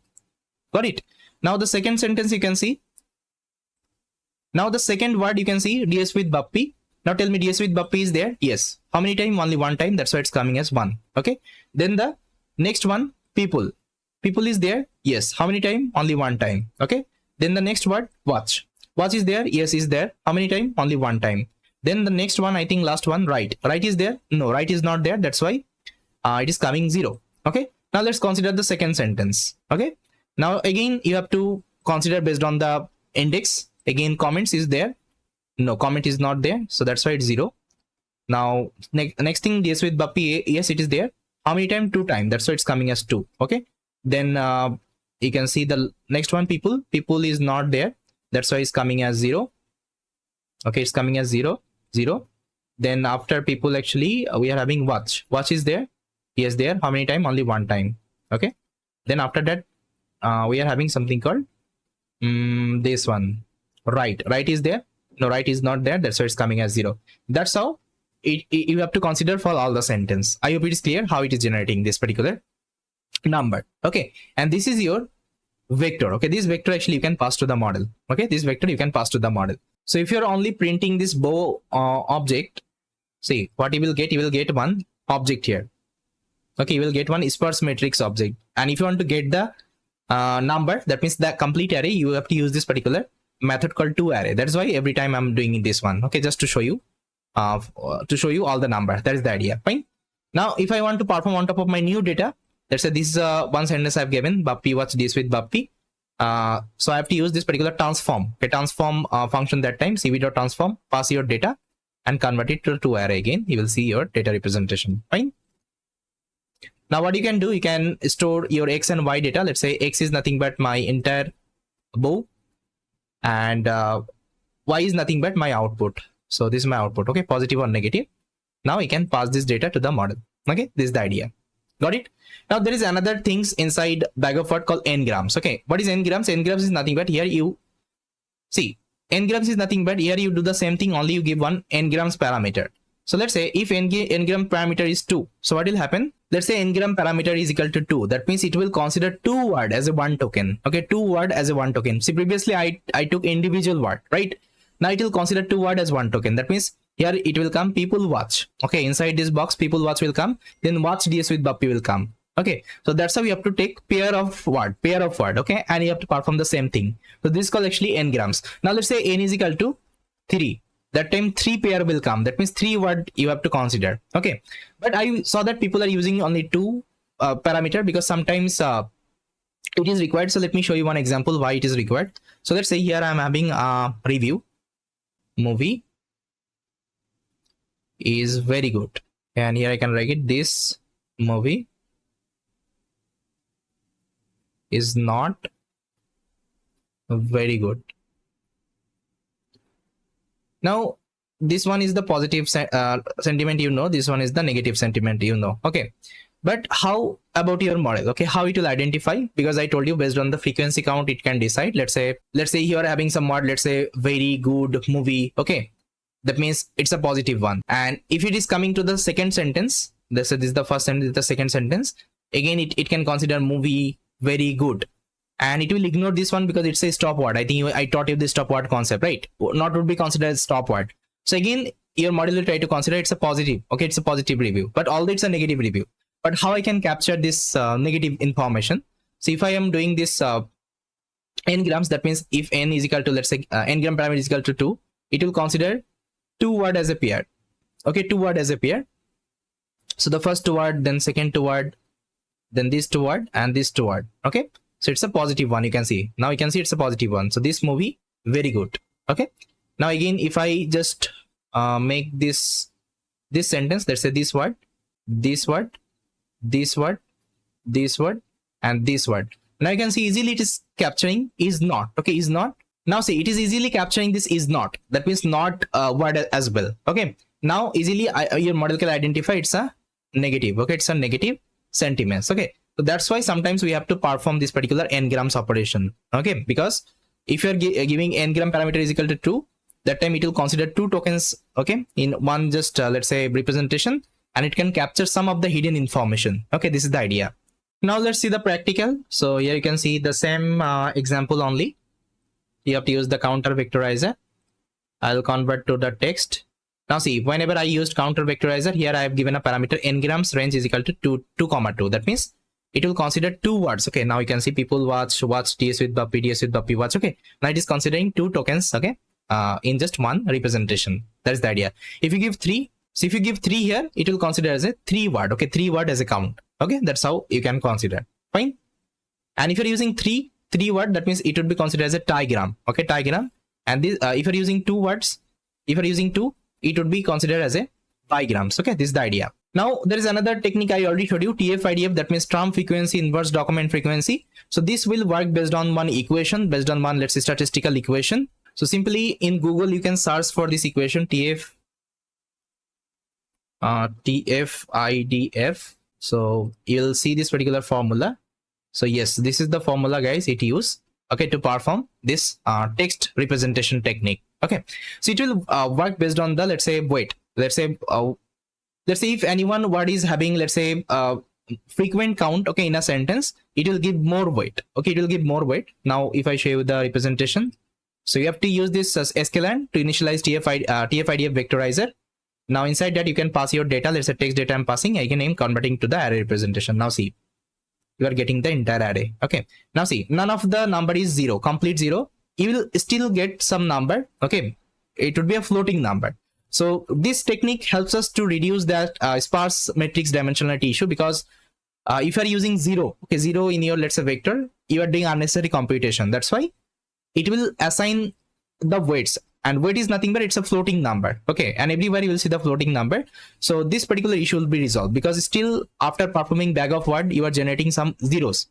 Got it? Now the second sentence you can see. Now the second word you can see DS with Bappy. Now tell me DS with Bappy is there? Yes. How many times? Only one time. That's why it's coming as 1. Okay. Then the next one, people. People is there? Yes. How many times? Only one time. Okay. Then the next word, watch. Watch is there? Yes, is there. How many times? Only one time. Then the next one, I think last one, right. Right is there? No, right is not there. That's why it is coming 0. Okay. Now let's consider the second sentence. Okay. Now again, you have to consider based on the index. Again, comments is there. No, comment is not there. So that's why it's 0. Now next thing, DS with Bappy, yes, it is there. How many times? 2 times. That's why it's coming as 2. Okay. Then you can see the next one, people. People is not there. That's why it's coming as 0. Okay, it's coming as 0, 0. Then after people, actually, we are having watch. Watch is there. Yes, there. How many times? Only one time. Okay. Then after that, we are having something called this one. Right. Right is there. No, right is not there. That's why it's coming as 0. That's how you have to consider for all the sentence. I hope it is clear how it is generating this particular number. Okay. And this is your vector. Okay, this vector actually you can pass to the model. Okay, this vector you can pass to the model. So if you're only printing this bow object, see what you will get one object here. Okay, you will get one sparse matrix object. And if you want to get the number, that means the complete array, you have to use this particular method called toArray. That's why every time I'm doing this one. Okay, just to show you all the number. That is the idea. Fine. Now if I want to perform on top of my new data, let's say this is one sentence I've given, Bappy watch this with Bappy. So I have to use this particular transform. Okay, transform function that time, cv.transform, pass your data and convert it to array again. You will see your data representation. Fine. Now what you can do, you can store your X and Y data. Let's say X is nothing but my entire bow and Y is nothing but my output. So this is my output. Okay, positive or negative. Now you can pass this data to the model. Okay, this is the idea. Got it? Now there is another things inside bag of word called n-grams. Okay, what is n-grams? N-grams is nothing but here you see n-grams is nothing but here you do the same thing, only you give one n-grams parameter. So let's say if n-gram parameter is 2, so what will happen? Let's say n-gram parameter is equal to 2. That means it will consider 2 word as a 1 token. Okay, 2 word as a 1 token. See, previously I took individual word, right? Now it will consider 2 word as 1 token. That means here it will come people watch. Okay, inside this box people watch will come. Then watch DS with Bappy will come. Okay, so that's how you have to take pair of word. Okay, and you have to perform the same thing. So this is called actually n-grams. Now let's say n is equal to 3. That time 3 pair will come. That means 3 word you have to consider. Okay, but I saw that people are using only 2 parameter because sometimes it is required. So let me show you one example why it is required. So let's say here I'm having a review. Movie is very good, and here I can write it, this movie is not very good. Now this one is the positive sentiment, you know, this one is the negative sentiment, you know. Okay, but how about your model? Okay, how it will identify? Because I told you based on the frequency count it can decide. Let's say you are having some word, let's say very good movie. Okay, that means it's a positive one. And if it is coming to the second sentence, let's say this is the first sentence, the second sentence, again it can consider movie very good, and it will ignore this one because it's a stop word. I think I taught you the stop word concept, right? Not would be considered as stop word. So again your model will try to consider it's a positive. Okay, it's a positive review, but although it's a negative review. But how I can capture this negative information? So if I am doing this n grams, that means if n is equal to, let's say n gram parameter is equal to 2, it will consider 2 word as a pair. Okay, 2 word as a pair. So the first word, then second word, then this 2 word, and this 2 word. Okay, so it's a positive one. You can see now, you can see it's a positive one. So this movie very good. Okay, now again, if I just make this sentence, let's say this word, this word, this word, this word, and this word. Now you can see easily it is capturing is not. Okay, is not. Now see, it is easily capturing this is not. That means not word as well. Okay, now easily your model can identify it's a negative. Okay, it's a negative sentiments. Okay, so that's why sometimes we have to perform this particular n grams operation. Okay, because if you're giving n gram parameter is equal to 2, that time it will consider 2 tokens. Okay, in one just let's say representation, and it can capture some of the hidden information. Okay, this is the idea. Now let's see the practical. So here you can see the same example only. You have to use the counter vectorizer. I'll convert to the text. Now see, whenever I used counter vectorizer, here I have given a parameter n grams range is equal to 2, 2, that means it will consider 2 words. Okay, now you can see people watch DS with Buppy, DS with Buppy watch. Okay, now it is considering 2 tokens. Okay, in just one representation. That's the idea. If you give 3, so if you give 3 here, it will consider as a 3 word. Okay, 3 word as a count. Okay, that's how you can consider. Fine. And if you're using 3 word, that means it would be considered as a diagram. Okay, diagram. And this if you're using 2 words, if you're using 2, it would be considered as a bigrams. Okay, this is the idea. Now there is another technique I already showed you, TF-IDF, that means term frequency inverse document frequency. So this will work based on one equation, based on one, let's say, statistical equation. So simply in Google you can search for this equation TF-IDF. So you'll see this particular formula. So yes, this is the formula, guys, it use, okay, to perform this text representation technique. Okay, so it will work based on the, let's say, weight. Let's say if anyone word is having, let's say, frequent count, okay, in a sentence, it will give more weight. Okay, it will give more weight. Now if I show you the representation, so you have to use this sklearn to initialize TF-IDF vectorizer. Now inside that you can pass your data. Let's say text data I'm passing, I can name converting to the array representation. Now see, you are getting the entire array. Okay, now see, none of the number is 0, complete 0. You will still get some number. Okay, it would be a floating number. So this technique helps us to reduce that sparse matrix dimensionality issue, because if you are using 0, okay, 0 in your, let's say, vector, you are doing unnecessary computation. That's why it will assign the weights, and weight is nothing but it's a floating number. Okay, and everywhere you will see the floating number. So this particular issue will be resolved, because still after performing bag of word, you are generating some zeros.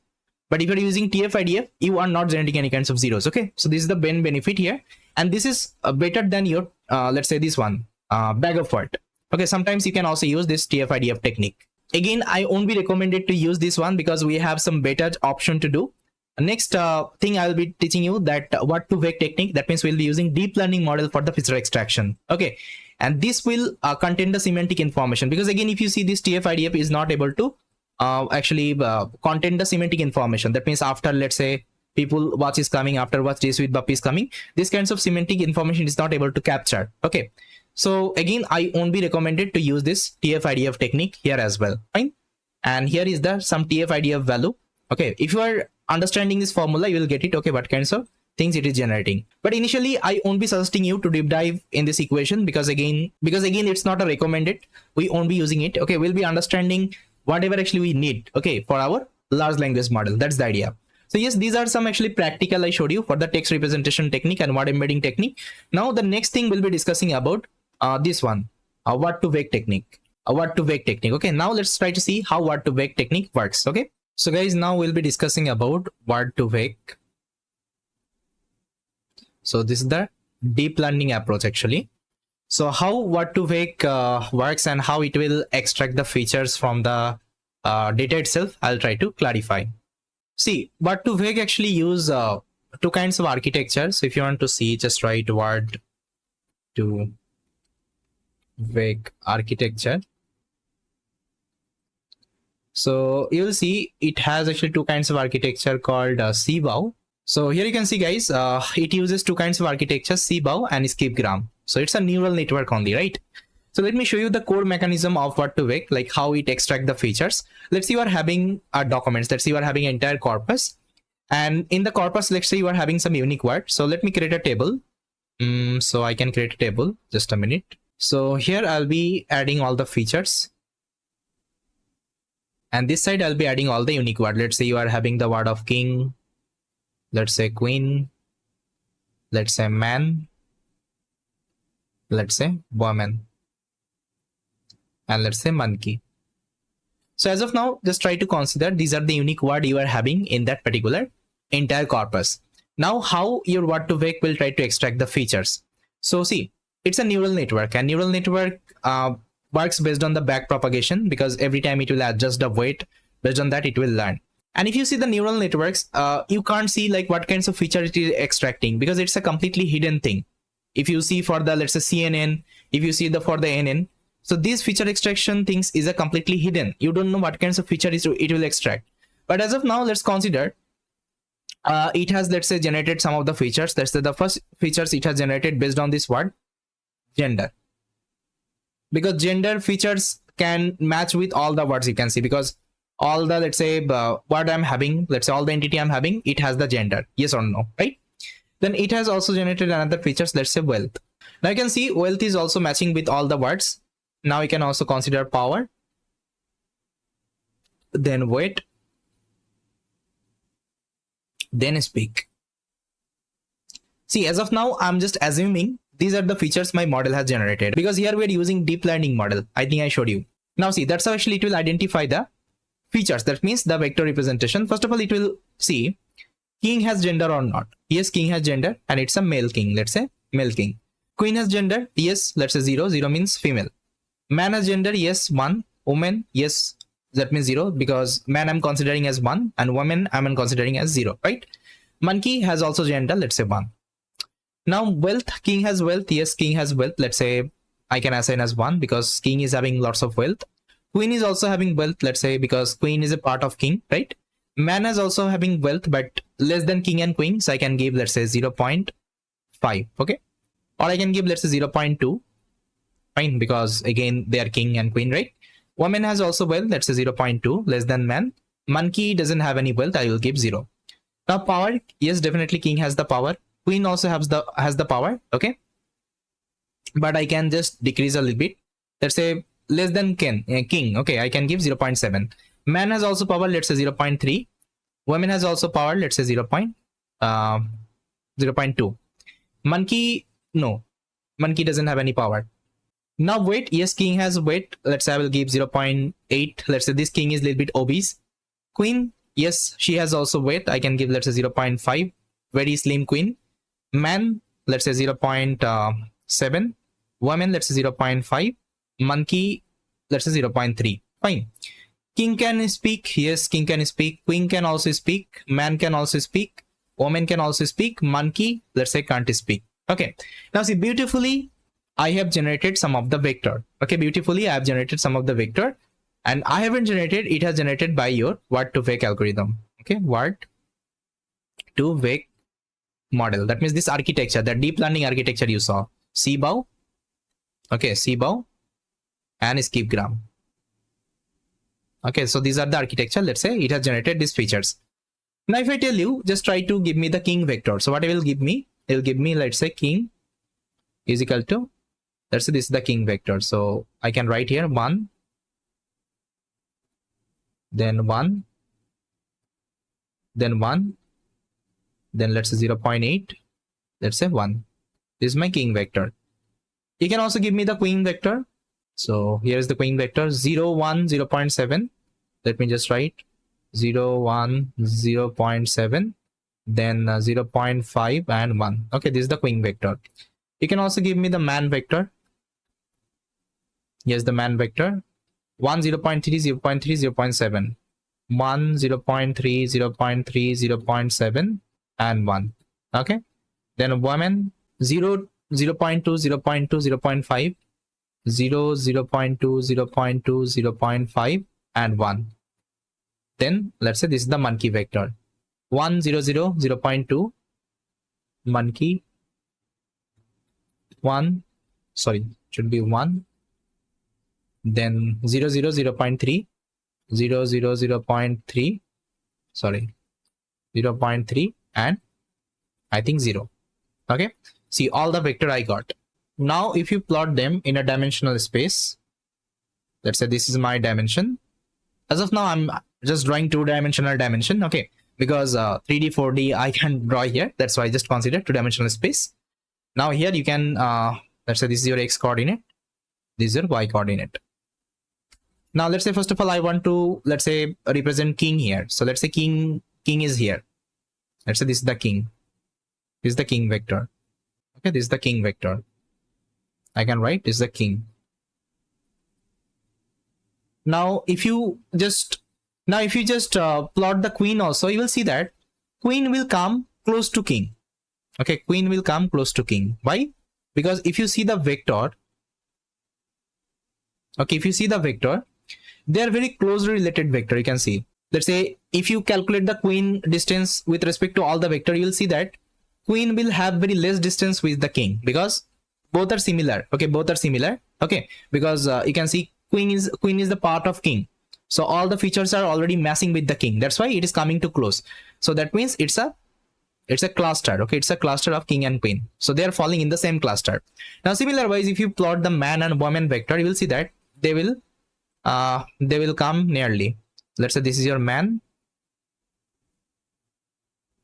But if you're using TF-IDF, you are not generating any kinds of zeros. Okay, so this is the benefit here, and this is better than your let's say this one, bag of word. Okay, sometimes you can also use this TF-IDF technique. Again, I won't be recommended to use this one, because we have some better option to do. Next thing I will be teaching you that what to vec technique. That means we'll be using deep learning model for the feature extraction. Okay, and this will contain the semantic information, because again, if you see this TF-IDF is not able to actually contain the semantic information. That means after, let's say, people watch is coming, after watch DS with Buppy is coming, this kinds of semantic information is not able to capture. Okay, so again, I won't be recommended to use this TF-IDF technique here as well. Fine. And here is the some TF-IDF value. Okay, if you are understanding this formula, you will get it. Okay, what kinds of things it is generating. But initially I won't be suggesting you to deep dive in this equation, because again it's not a recommended. We won't be using it. Okay, we'll be understanding whatever actually we need, okay, for our large language model. That's the idea. So yes, these are some actually practical I showed you for the text representation technique and word embedding technique. Now the next thing we'll be discussing about this one, word to vec technique. Okay, now let's try to see how word to vec technique works. Okay, so guys, now we'll be discussing about word to vec. So this is the deep learning approach actually. So how word to vec works and how it will extract the features from the data itself, I'll try to clarify. See, word to vec actually use two kinds of architecture. So if you want to see, just write word to vec architecture. So you will see it has actually two kinds of architecture called CBOW. So here you can see, guys, it uses two kinds of architecture, CBOW and skipgram. So it's a neural network only, right? So let me show you the core mechanism of What2Vec, like how it extract the features. Let's say you are having documents. Let's say you are having an entire corpus, and in the corpus, let's say you are having some unique word. So let me create a table. So I can create a table. Just a minute. So here I'll be adding all the features, and this side I'll be adding all the unique word. Let's say you are having the word of king. Let's say queen. Let's say man. Let's say woman. And let's say monkey. So as of now, just try to consider these are the unique word you are having in that particular entire corpus. Now, how your What2Vec will try to extract the features. So see, it's a neural network, and neural network works based on the back propagation, because every time it will adjust the weight, based on that it will learn. And if you see the neural networks, you can't see like what kinds of feature it is extracting, because it's a completely hidden thing. If you see for the, let's say, CNN, if you see the for the NN, so these feature extraction things is a completely hidden. You don't know what kinds of feature it will extract. But as of now, let's consider it has, let's say, generated some of the features. Let's say the first features it has generated based on this word gender, because gender features can match with all the words you can see, because all the, let's say, word I'm having, let's say all the entity I'm having, it has the gender, yes or no, right? Then it has also generated another features, let's say wealth. Now you can see wealth is also matching with all the words. Now you can also consider power, then weight, then speak. See, as of now, I'm just assuming these are the features my model has generated, because here we're using deep learning model. I think I showed you. Now see, that's how actually it will identify the features. That means the vector representation. First of all, it will see king has gender or not. Yes, king has gender, and it's a male king. Let's say male king. Queen has gender. Yes, let's say 0. 0 means female. Man has gender. Yes, 1. Woman. Yes, that means 0, because man I'm considering as 1, and woman I'm considering as 0, right? Monkey has also gender. Let's say 1. Now wealth, king has wealth. Yes, king has wealth. Let's say I can assign as 1, because king is having lots of wealth. Queen is also having wealth, let's say, because queen is a part of king, right? Man is also having wealth, but less than king and queen, so I can give, let's say, 0.5, okay? Or I can give, let's say, 0.2, fine, because again they are king and queen, right? Woman has also wealth, let's say 0.2, less than man. Monkey doesn't have any wealth, I will give 0. Now power, yes, definitely king has the power. Queen also has the power, okay? But I can just decrease a little bit. Let's say less than king, okay, I can give 0.7. Man has also power, let's say 0.3. Woman has also power, let's say 0.2. Monkey, no, monkey doesn't have any power. Now weight, yes, king has weight, let's say I will give 0.8. Let's say this king is a little bit obese. Queen, yes, she has also weight, I can give, let's say, 0.5. Very slim queen. Man, let's say 0.7. Woman, let's say 0.5. Monkey, let's say 0.3. Fine. King can speak. Yes, king can speak. Queen can also speak. Man can also speak. Woman can also speak. Monkey, let's say, can't speak. Okay. Now see, beautifully, I have generated some of the vector. Okay, beautifully, I have generated some of the vector. And I haven't generated, it has generated by your What2Vec algorithm. Okay, What2Vec model. That means this architecture, the deep learning architecture you saw. CBOW. Okay, CBOW and skipgram. Okay, so these are the architecture. Let's say it has generated these features. Now if I tell you, just try to give me the king vector. So what it will give me? It will give me, let's say, king is equal to, let's say this is the king vector. So I can write here 1, then 1, then 1, then let's say 0.8, let's say 1. This is my king vector. You can also give me the queen vector. So here is the queen vector 0, 1, 0.7. Let me just write 0, 1, 0.7, then 0.5 and 1. Okay, this is the queen vector. You can also give me the man vector. Yes, the man vector 1, 0.3, 0.3, 0.7. 1, 0.3, 0.3, 0.7 and 1. Okay, then woman 0, 0.2, 0.2, 0.5, 0, 0.2, 0.2, 0.5 and 1. Then let's say this is the monkey vector 1, 0, 0, 0.2, monkey 1, sorry, should be 1, then 0, 0, 0 0.3, 0, 0, 0 0.3, sorry, 0 0.3, and I think 0. Okay, see all the vector I got. Now if you plot them in a dimensional space, let's say this is my dimension. As of now, I'm just drawing two-dimensional dimension, okay, because 3D, 4D I can draw here. That's why I just consider two-dimensional space. Now here you can, let's say this is your x coordinate, this is your y coordinate. Now let's say first of all I want to, let's say, represent king here. So let's say king is here. Let's say this is the king. This is the king vector. Okay, this is the king vector. I can write this is the king. Now if you just plot the queen also, you will see that queen will come close to king. Okay, queen will come close to king. Why? Because if you see the vector, okay, if you see the vector, they are very closely related vector. You can see, let's say if you calculate the queen distance with respect to all the vector, you will see that queen will have very less distance with the king because both are similar. Okay, both are similar. Okay, because you can see queen is the part of king, so all the features are already matching with the king. That's why it is coming to close. So that means it's a cluster. Okay, it's a cluster of king and queen, so they are falling in the same cluster. Now similar wise, if you plot the man and woman vector, you will see that they will come nearly. Let's say this is your man.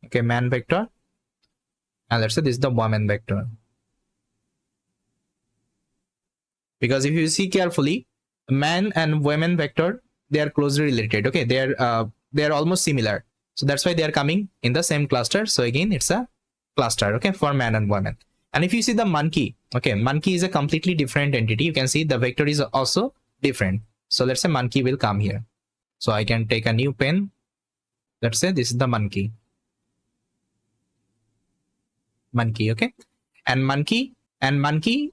Okay, man vector, and let's say this is the woman vector. Because if you see carefully, man and women vector, they are closely related. Okay, they are almost similar, so that's why they are coming in the same cluster. So again, it's a cluster, okay, for man and woman. And if you see the monkey, okay, monkey is a completely different entity. You can see the vector is also different. So let's say monkey will come here. So I can take a new pen. Let's say this is the monkey. Monkey, okay, and monkey,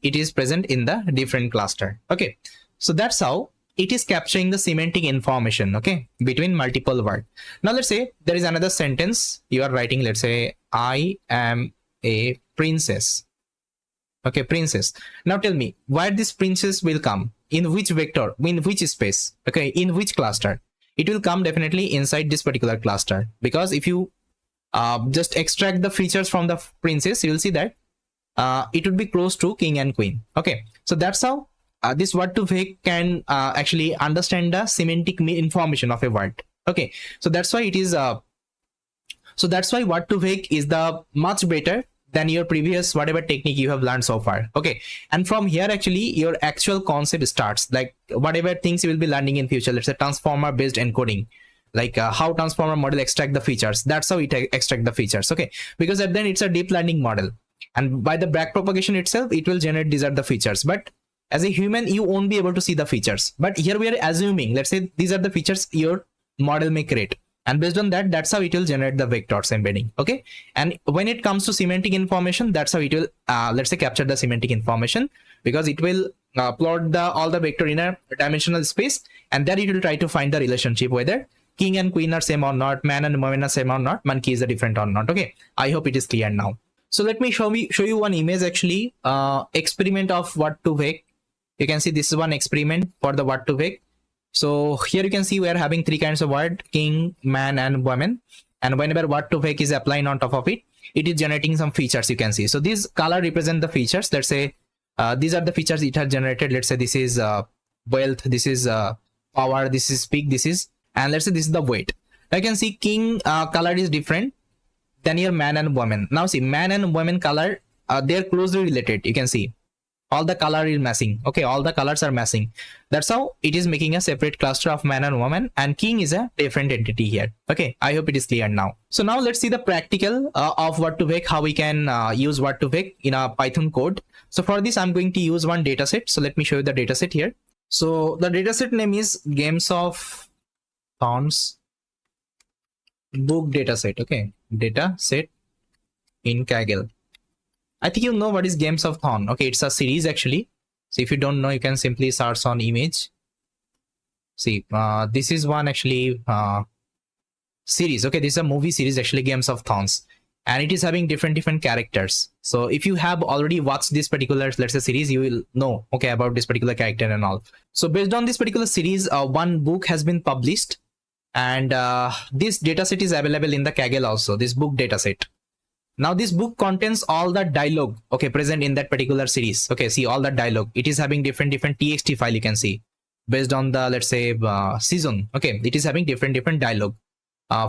it is present in the different cluster. Okay, so that's how it is capturing the semantic information, okay, between multiple words. Now let's say there is another sentence you are writing. Let's say I am a princess. Okay, princess. Now tell me where this princess will come, in which vector, in which space, okay, in which cluster. It will come definitely inside this particular cluster, because if you just extract the features from the princess, you will see that it would be close to king and queen. Okay, so that's how this word to vec can actually understand the semantic information of a word. Okay, so that's why it is so that's why word to vec is the much better than your previous whatever technique you have learned so far. Okay, and from here actually your actual concept starts, like whatever things you will be learning in future. Let's say transformer based encoding, like how transformer model extract the features. That's how it extract the features. Okay, because at then it's a deep learning model, and by the back propagation itself it will generate these are the features. But as a human you won't be able to see the features, but here we are assuming, let's say these are the features your model may create, and based on that, that's how it will generate the vectors embedding. Okay, and when it comes to semantic information, that's how it will let's say capture the semantic information, because it will plot all the vector in a dimensional space, and then it will try to find the relationship whether king and queen are same or not, man and woman are same or not, monkey is a different or not. Okay, I hope it is clear now. So let me show you one image actually, experiment of what to vec. You can see this is one experiment for the what to vec. So here you can see we are having three kinds of word: king, man, and woman. And whenever what to vec is applying on top of it, it is generating some features. You can see. So these color represent the features. Let's say these are the features it has generated. Let's say this is wealth, this is power, this is speed, this is, and let's say this is the weight. I can see king color is different than your man and woman. Now see, man and woman color, they're closely related. You can see all the color is matching. Okay, all the colors are matching. That's how it is making a separate cluster of man and woman, and king is a different entity here. Okay, I hope it is clear now. So now let's see the practical of what to vec, how we can use what to vec in a Python code. So for this I'm going to use one dataset. So let me show you the dataset here. So the dataset name is Games of Thorns book dataset. Okay, dataset in Kaggle. I think you know what is Games of Thorn. Okay, it's a series actually. So if you don't know, you can simply search on image. See, this is one actually series. Okay, this is a movie series actually, Games of Thorns. and it is having different characters. So if you have already watched this particular, let's say, series, you will know, okay, about this particular character and all. So based on this particular series, one book has been published, and this dataset is available in the Kaggle also, this book dataset. Now this book contains all the dialogue, okay, present in that particular series. Okay, see all the dialogue. It is having different txt file, you can see, based on the, let's say, season. Okay, it is having different dialogue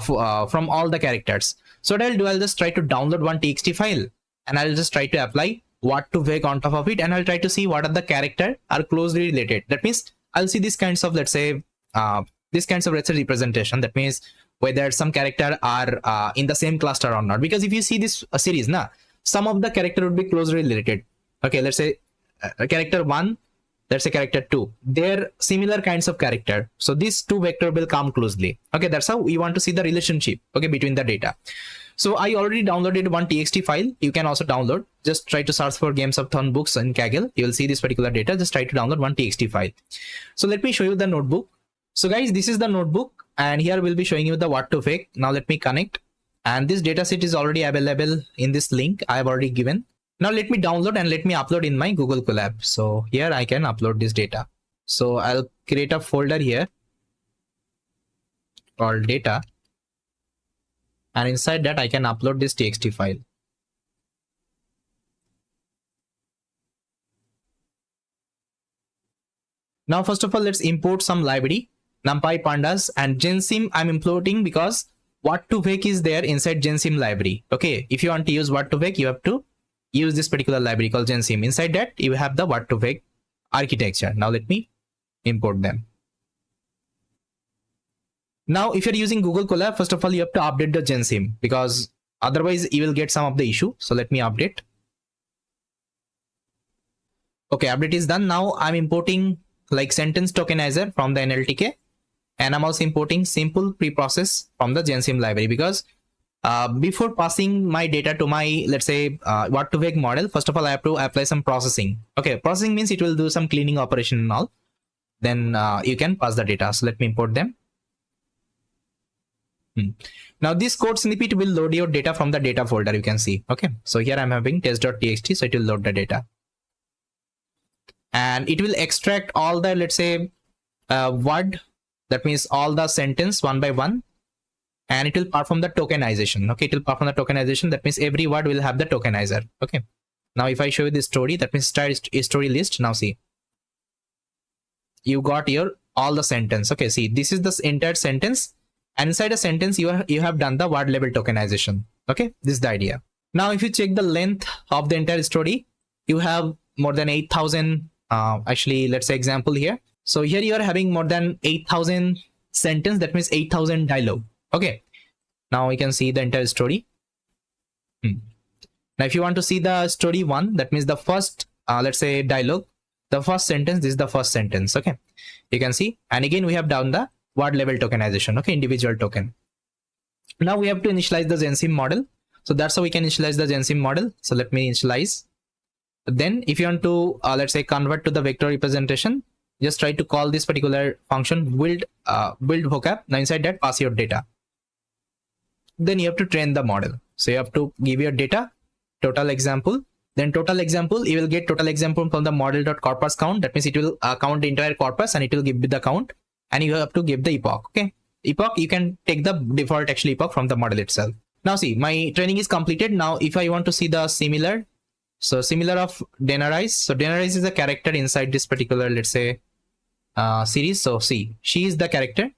from all the characters. So what I'll do, I'll just try to download one txt file, and I'll just try to apply what to vec on top of it, and I'll try to see what are the character are closely related. That means I'll see these kinds of, let's say, representation. That means whether some character are in the same cluster or not. Because if you see this series, some of the character would be closely related. Okay, let's say character 1, let's say character 2, they're similar kinds of character. So these two vector will come closely. Okay, that's how we want to see the relationship, okay, between the data. So I already downloaded one txt file. You can also download. Just try to search for Games of Thrones books in Kaggle. You will see this particular data. Just try to download one txt file. So let me show you the notebook. So guys, this is the notebook, and here we'll be showing you the what to vec. Now let me connect, and this dataset is already available in this link I have already given. Now let me download and let me upload in my Google Colab. So here I can upload this data. So I'll create a folder here called data, and inside that I can upload this txt file. Now first of all, let's import some library, NumPy, Pandas, and GenSim I'm importing because what to vec is there inside GenSim library. Okay, if you want to use what to vec, you have to use this particular library called GenSim. Inside that you have the what to vec architecture. Now let me import them. Now if you're using Google Colab, first of all you have to update the GenSim, because otherwise you will get some of the issue. So let me update. Okay, update is done. Now I'm importing like sentence tokenizer from the NLTK, and I'm also importing simple preprocess from the GenSim library, because before passing my data to my, let's say, what to vec model, first of all I have to apply some processing. Okay, processing means it will do some cleaning operation and all. Then you can pass the data. So let me import them. Now this code snippet will load your data from the data folder, you can see. Okay, so here I'm having test.txt, so it will load the data, and it will extract all the, let's say, word, that means all the sentence one by one, and it will perform the tokenization. Okay, it will perform the tokenization. That means every word will have the tokenizer. Okay, now if I show you this story, that means story list. Now see, you got your all the sentence. Okay, see, this is the entire sentence, and inside a sentence you have done the word level tokenization. Okay, this is the idea. Now if you check the length of the entire story, you have more than 8,000 actually, let's say example here. So here you are having more than 8,000 sentence. That means 8,000 dialogue. Okay, now you can see the entire story. Now if you want to see the story 1, that means the first let's say dialogue, the first sentence, this is the first sentence. Okay, you can see, and again we have done the word level tokenization. Okay, individual token. Now we have to initialize the GenSim model. So that's how we can initialize the GenSim model. So let me initialize. Then if you want to let's say convert to the vector representation, just try to call this particular function build vocab. Now inside that pass your data. Then you have to train the model. So you have to give your data, total example. Then total example, you will get total example from the model.corpus count. That means it will count the entire corpus, and it will give you the count, and you have to give the epoch. Okay, epoch, you can take the default actual epoch from the model itself. Now see, my training is completed. Now if I want to see the similar, so similar of Denarize. So Denarize is a character inside this particular, let's say, series. So see, she is the character.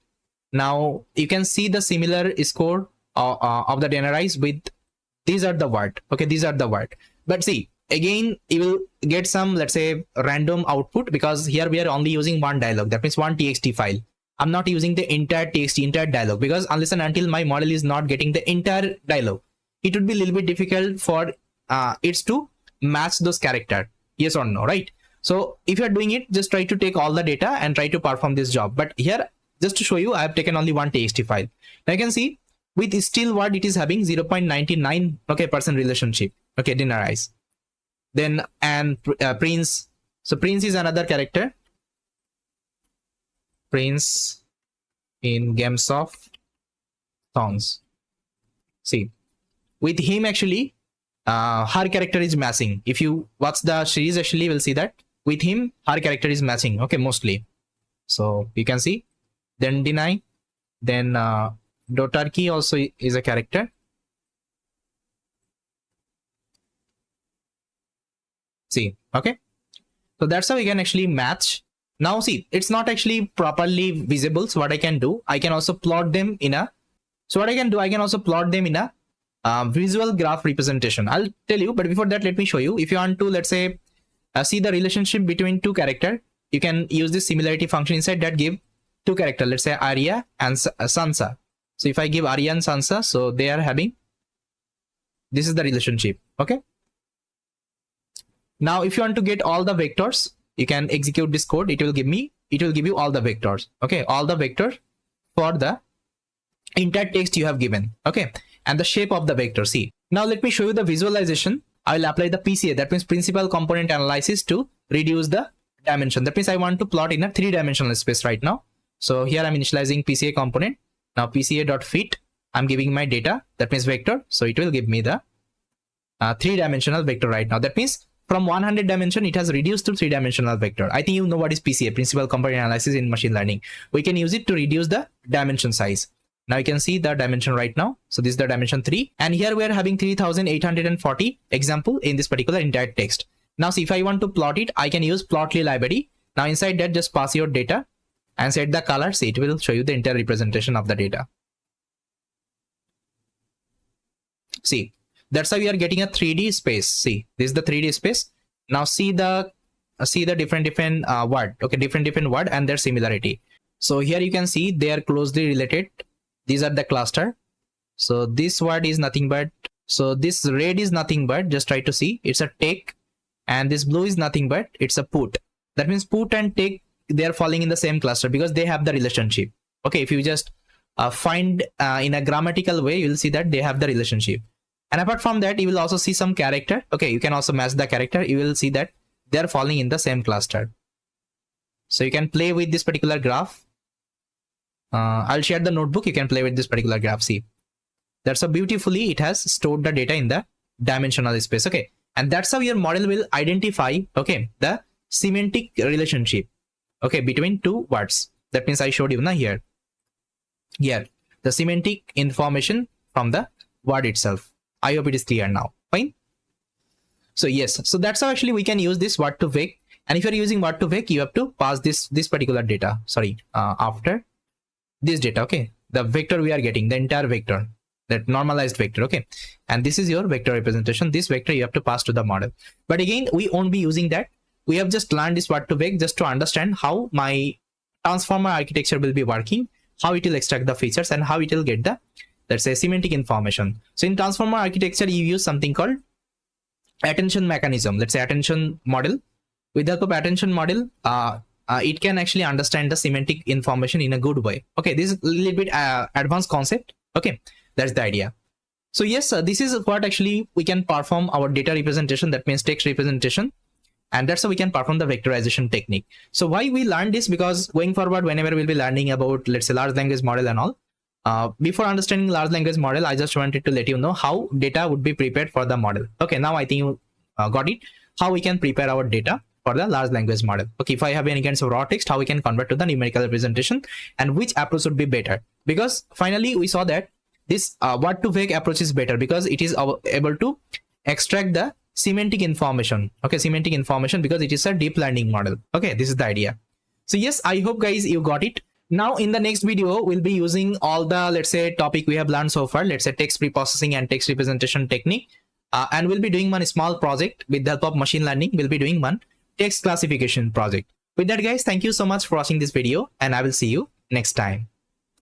Now you can see the similar score of the Denarize with these are the word. Okay, these are the word. But see, again you will get some, let's say, random output, because here we are only using one dialogue. That means one txt file. I'm not using the entire text, entire dialogue, because unless and until my model is not getting the entire dialogue, it would be a little bit difficult for it to match those character, yes or no, right? So if you're doing it, just try to take all the data and try to perform this job. But here, just to show you, I have taken only one txt file. Now you can see with still word, it is having 0.99 okay percent relationship. Okay, Denarize. Then and Prince. So Prince is another character. Prince in Games of Thrones. See, with him actually her character is matching. If you watch the series, actually will see that with him her character is matching, okay, mostly. So you can see, then deny, then Dotarki also is a character. See, okay, so that's how we can actually match. Now see, it's not actually properly visible, so what I can do, I can also plot them in a, so what I can do, I can also plot them in a visual graph representation. I'll tell you, but before that, let me show you. If you want to, let's say, see the relationship between two characters, you can use this similarity function inside that give two characters, let's say Arya and Sansa. So if I give Arya and Sansa, so they are having, this is the relationship, okay. Now if you want to get all the vectors, you can execute this code. It will give you all the vectors, okay, all the vectors for the entire text you have given, okay, and the shape of the vector. See, now let me show you the visualization. I will apply the PCA, that means principal component analysis, to reduce the dimension. That means I want to plot in a 3-dimensional space right now. So here I'm initializing PCA component. Now PCA.fit, I'm giving my data, that means vector. So it will give me the 3-dimensional vector right now. That means from 100 dimension, it has reduced to 3-dimensional vector. I think you know what is PCA, principal component analysis in machine learning. We can use it to reduce the dimension size. Now you can see the dimension right now. So this is the dimension 3. And here we are having 3840 example in this particular entire text. Now see, if I want to plot it, I can use plotly library. Now inside that, just pass your data and set the color. See, it will show you the entire representation of the data. See, that's how we are getting a 3D space. See, this is the 3D space. Now see the different word, okay, different word and their similarity. So here you can see they are closely related. These are the cluster. So this word is nothing but, so this red is nothing but, just try to see, it's a take, and this blue is nothing but, it's a put. That means put and take, they are falling in the same cluster because they have the relationship. Okay, if you just find in a grammatical way, you will see that they have the relationship. And apart from that, you will also see some character. Okay, you can also match the character. You will see that they are falling in the same cluster. So you can play with this particular graph. I'll share the notebook. You can play with this particular graph. See, that's how beautifully it has stored the data in the dimensional space. Okay, and that's how your model will identify, okay, the semantic relationship, okay, between two words. That means I showed you now here the semantic information from the word itself. I hope it is clear now. Fine. So yes, so that's how actually we can use this word to vec. And if you're using word to vec, you have to pass this particular data. Sorry, after this data, okay, the vector we are getting, the entire vector, that normalized vector, okay, and this is your vector representation. This vector you have to pass to the model. But again, we won't be using that. We have just learned this word to vec just to understand how my transformer architecture will be working, how it will extract the features, and how it will get the, let's say, semantic information. So in transformer architecture, you use something called attention mechanism, let's say attention model. With the help of attention model, it can actually understand the semantic information in a good way. Okay, this is a little bit advanced concept. Okay, that's the idea. So yes, this is what actually we can perform our data representation, that means text representation. And that's how we can perform the vectorization technique. So why we learned this? Because going forward, whenever we'll be learning about, let's say, large language model and all, before understanding large language model, I just wanted to let you know how data would be prepared for the model. Okay, now I think you got it, how we can prepare our data for the large language model. Okay, if I have any kinds of raw text, how we can convert to the numerical representation and which approach would be better. Because finally we saw that this word to vec approach is better because it is able to extract the semantic information. Okay, semantic information, because it is a deep learning model. Okay, this is the idea. So yes, I hope guys you got it. Now in the next video, we'll be using all the, let's say, topic we have learned so far, let's say text preprocessing and text representation technique. And we'll be doing one small project with the help of machine learning. We'll be doing one text classification project. With that guys, thank you so much for watching this video, and I will see you next time.